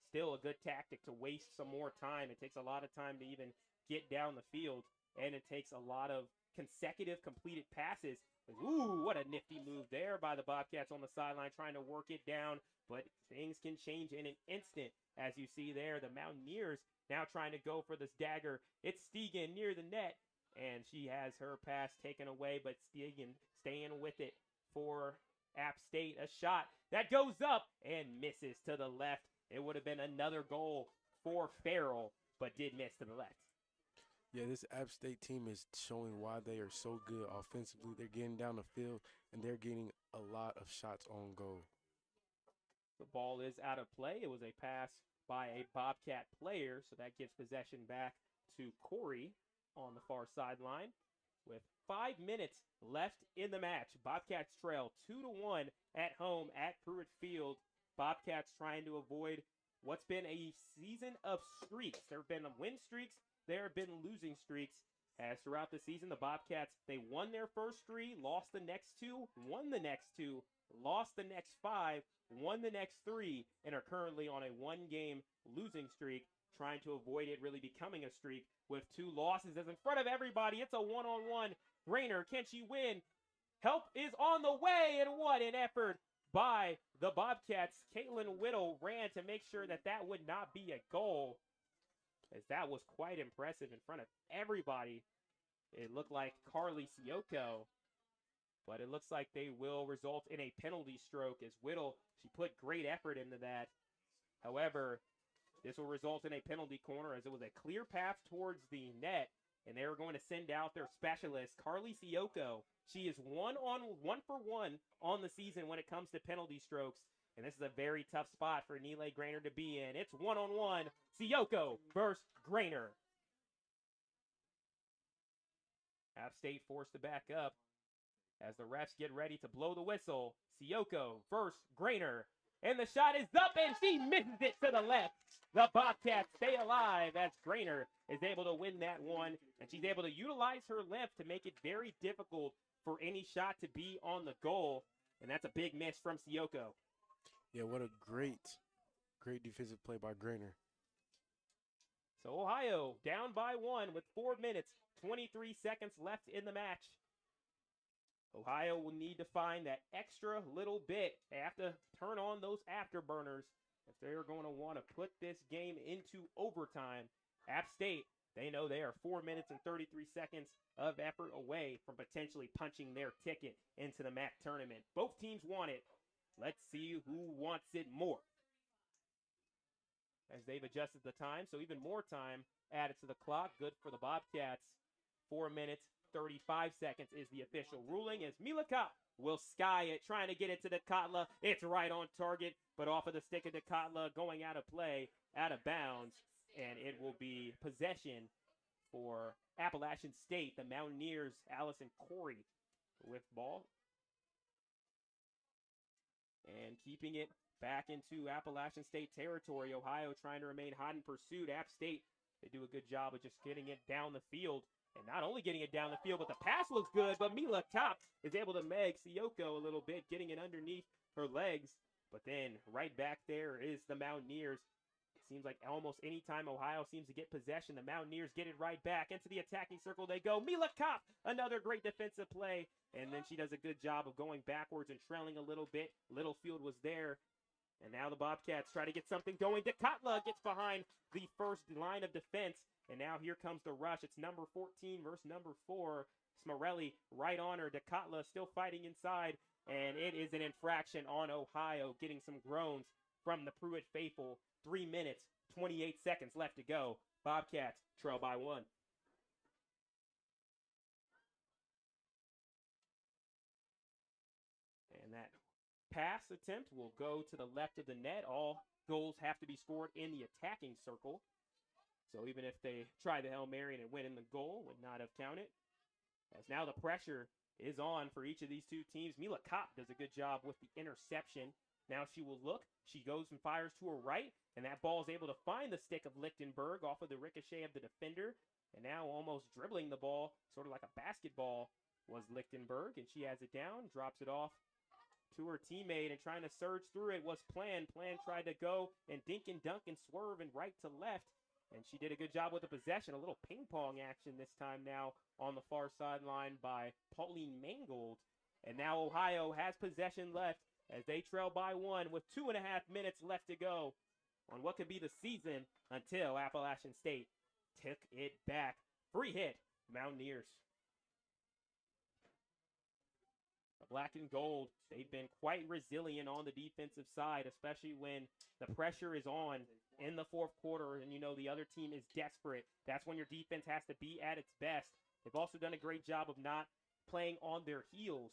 still a good tactic to waste some more time. It takes a lot of time to even get down the field, and it takes a lot of consecutive completed passes. Ooh, what a nifty move there by the Bobcats on the sideline, trying to work it down, but things can change in an instant. As you see there, the Mountaineers now trying to go for this dagger. It's Stegan near the net, and she has her pass taken away, but Stegan staying with it for App State. A shot that goes up and misses to the left. It would have been another goal for Farrell, but did miss to the left. Yeah, this App State team is showing why they are so good offensively. They're getting down the field, and they're getting a lot of shots on goal. The ball is out of play. It was a pass by a Bobcat player, so that gives possession back to Corey on the far sideline. With 5 minutes left in the match, Bobcats trail 2-1 at home at Pruitt Field. Bobcats trying to avoid what's been a season of streaks. There have been win streaks. There have been losing streaks. As throughout the season, the Bobcats, they won their first 3, lost the next 2, won the next 2, lost the next 5, won the next 3, and are currently on a 1-game losing streak, trying to avoid it really becoming a streak with 2 losses. As in front of everybody, it's a one-on-one. Rainer, can she win? Help is on the way, and what an effort by the Bobcats. Caitlin Whittle ran to make sure that that would not be a goal, as that was quite impressive in front of everybody. It looked like Carly Sioko, but it looks like they will result in a penalty stroke, as Whittle, she put great effort into that. However, this will result in a penalty corner, as it was a clear path towards the net, and they're going to send out their specialist, Carly Sioko. She is 1 for 1 on the season when it comes to penalty strokes, and this is a very tough spot for Nile Grainer to be in. It's 1-on-1, Sioko versus Grainer. App State forced to back up as the refs get ready to blow the whistle. Sioko versus Grainer. And the shot is up, and she misses it to the left. The Bobcats stay alive as Grainer is able to win that one, and she's able to utilize her length to make it very difficult for any shot to be on the goal, and that's a big miss from Sioko. Yeah, what a great defensive play by Grainer. So Ohio down by 1 with 4 minutes, 23 seconds left in the match. Ohio will need to find that extra little bit. They have to turn on those afterburners if they're going to want to put this game into overtime. App State, they know they are 4 minutes and 33 seconds of effort away from potentially punching their ticket into the MAC tournament. Both teams want it. Let's see who wants it more. As they've adjusted the time, so even more time added to the clock. Good for the Bobcats. 4 minutes, 35 seconds is the official ruling as Mila Kopp will sky it, trying to get it to Dekatla. It's right on target, but off of the stick of Dekatla, going out of play, out of bounds, and it will be possession for Appalachian State. The Mountaineers, Allison Corey with ball. And keeping it back into Appalachian State territory. Ohio trying to remain hot in pursuit. App State, they do a good job of just getting it down the field. And not only getting it down the field, but the pass looks good. But Mila Kopp is able to meg Sioko a little bit, getting it underneath her legs. But then right back there is the Mountaineers. It seems like almost any time Ohio seems to get possession, the Mountaineers get it right back. Into the attacking circle they go. Mila Kopp, another great defensive play. And then she does a good job of going backwards and trailing a little bit. Littlefield was there. And now the Bobcats try to get something going. Dekatla gets behind the first line of defense. And now here comes the rush. It's number 14 versus number 4. Smarelli right on her. Dekatla still fighting inside. And it is an infraction on Ohio, getting some groans from the Pruitt faithful. 3 minutes, 28 seconds left to go. Bobcats trail by 1. And that pass attempt will go to the left of the net. All goals have to be scored in the attacking circle. So even if they try the Hail Mary and win in the goal, would not have counted. As now the pressure is on for each of these two teams. Mila Kopp does a good job with the interception. Now she will look. She goes and fires to her right, and that ball is able to find the stick of Lichtenberg off of the ricochet of the defender. And now almost dribbling the ball, sort of like a basketball, was Lichtenberg, and she has it down, drops it off to her teammate, and trying to surge through it was Plan. Plan tried to go and dink and dunk and swerve and right to left, and she did a good job with the possession. A little ping pong action this time now on the far sideline by Pauline Mangold. And now Ohio has possession left as they trail by 1 with 2.5 minutes left to go on what could be the season until Appalachian State took it back. Free hit, Mountaineers. The black and gold, they've been quite resilient on the defensive side, especially when the pressure is on in the fourth quarter and you know the other team is desperate. That's when your defense has to be at its best. They've also done a great job of not playing on their heels.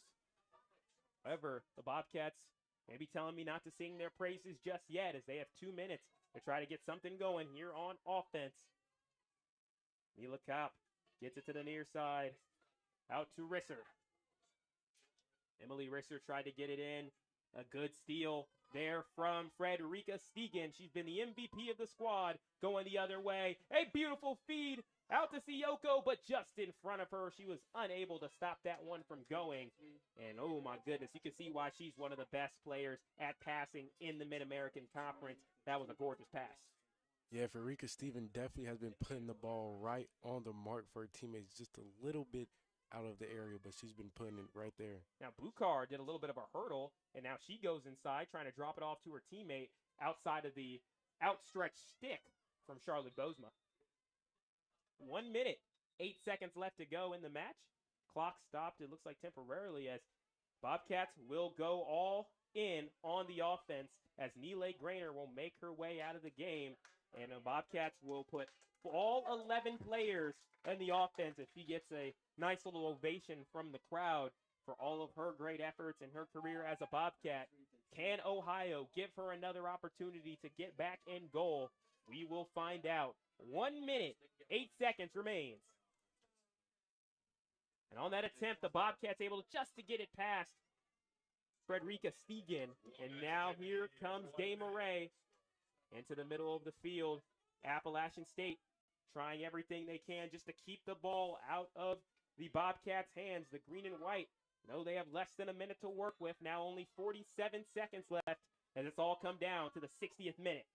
However, the Bobcats may be telling me not to sing their praises just yet as they have 2 minutes to try to get something going here on offense. Mila Kopp gets it to the near side. Out to Risser. Emily Risser tried to get it in. A good steal there from Frederica Stegen. She's been the MVP of the squad. Going the other way. A beautiful feed out to Sioko, but just in front of her. She was unable to stop that one from going. And oh my goodness, you can see why she's one of the best players at passing in the Mid-American Conference. That was a gorgeous pass. Yeah, Frederica Stegen definitely has been putting the ball right on the mark for her teammates, just a little bit out of the area, but she's been putting it right there. Now, Bukar did a little bit of a hurdle, and now she goes inside trying to drop it off to her teammate outside of the outstretched stick from Charlotte Bozma. 1 minute, 8 seconds left to go in the match. Clock stopped, it looks like temporarily, as Bobcats will go all in on the offense as Nile Grainer will make her way out of the game, and the Bobcats will put all 11 players in the offense, and she gets a nice little ovation from the crowd for all of her great efforts in her career as a Bobcat. Can Ohio give her another opportunity to get back in goal? We will find out. 1 minute, 8 seconds remains. And on that attempt, the Bobcats able just to get it past Frederica Stegen. And now here comes Desmarais into the middle of the field. Appalachian State trying everything they can just to keep the ball out of the Bobcats' hands. The green and white know they have less than a minute to work with. Now only 47 seconds left as it's all come down to the 60th minute.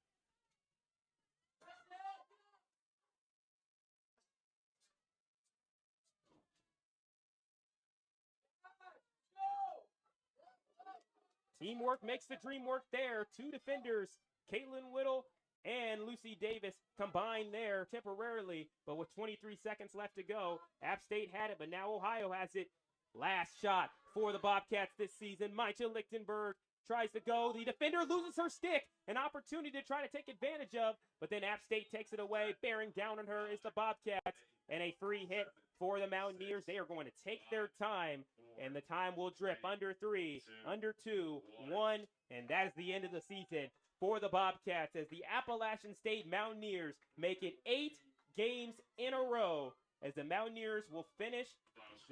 Teamwork makes the dream work there. Two defenders, Caitlin Whittle and Lucy Davis, combined there temporarily. But with 23 seconds left to go, App State had it, but now Ohio has it. Last shot for the Bobcats this season. Maicha Lichtenberg tries to go. The defender loses her stick. An opportunity to try to take advantage of, but then App State takes it away. Bearing down on her is the Bobcats. And a free hit for the Mountaineers. They are going to take their time, and the time will drip. Under 3, under 2, 1, and that is the end of the season for the Bobcats as the Appalachian State Mountaineers make it 8 games in a row as the Mountaineers will finish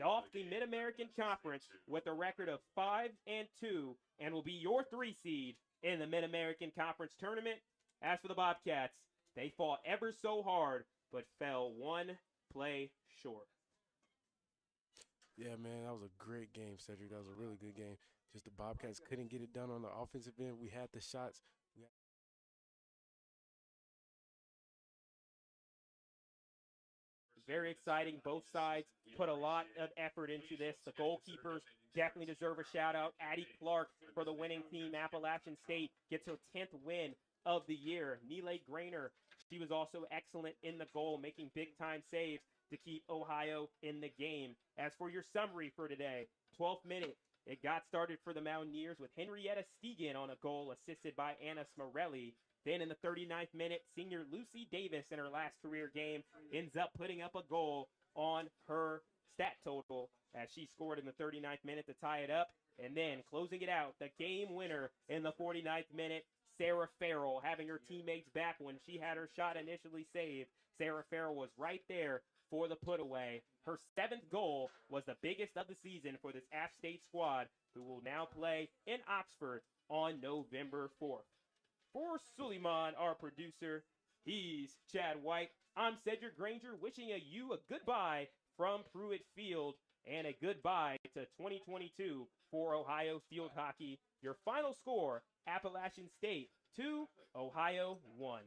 off the Mid-American Conference with a record of 5-2 and will be your 3 seed in the Mid-American Conference tournament. As for the Bobcats, they fought ever so hard but fell one play short. Yeah, man, that was a great game, Cedric. That was a really good game. Just the Bobcats couldn't get it done on the offensive end. We had the shots. Very exciting. Both sides put a lot of effort into this. The goalkeepers definitely deserve a shout out. Addie Clark for the winning team. Appalachian State gets her 10th win of the year. Neelay Grainer, she was also excellent in the goal, making big time saves to keep Ohio in the game. As for your summary for today, 12th minute, it got started for the Mountaineers with Henrietta Stegen on a goal assisted by Anna Smarelli. Then in the 39th minute, senior Lucy Davis in her last career game ends up putting up a goal on her stat total as she scored in the 39th minute to tie it up. And then closing it out, the game winner in the 49th minute, Sarah Farrell, having her teammates back when she had her shot initially saved. Sarah Farrell was right there for the put away. Her 7th goal was the biggest of the season for this App State squad, who will now play in Oxford on November 4th. For Suleiman, our producer, he's Chad White. I'm Cedric Granger, wishing you a goodbye from Pruitt Field and a goodbye to 2022 for Ohio Field Hockey. Your final score, Appalachian State 2, Ohio 1.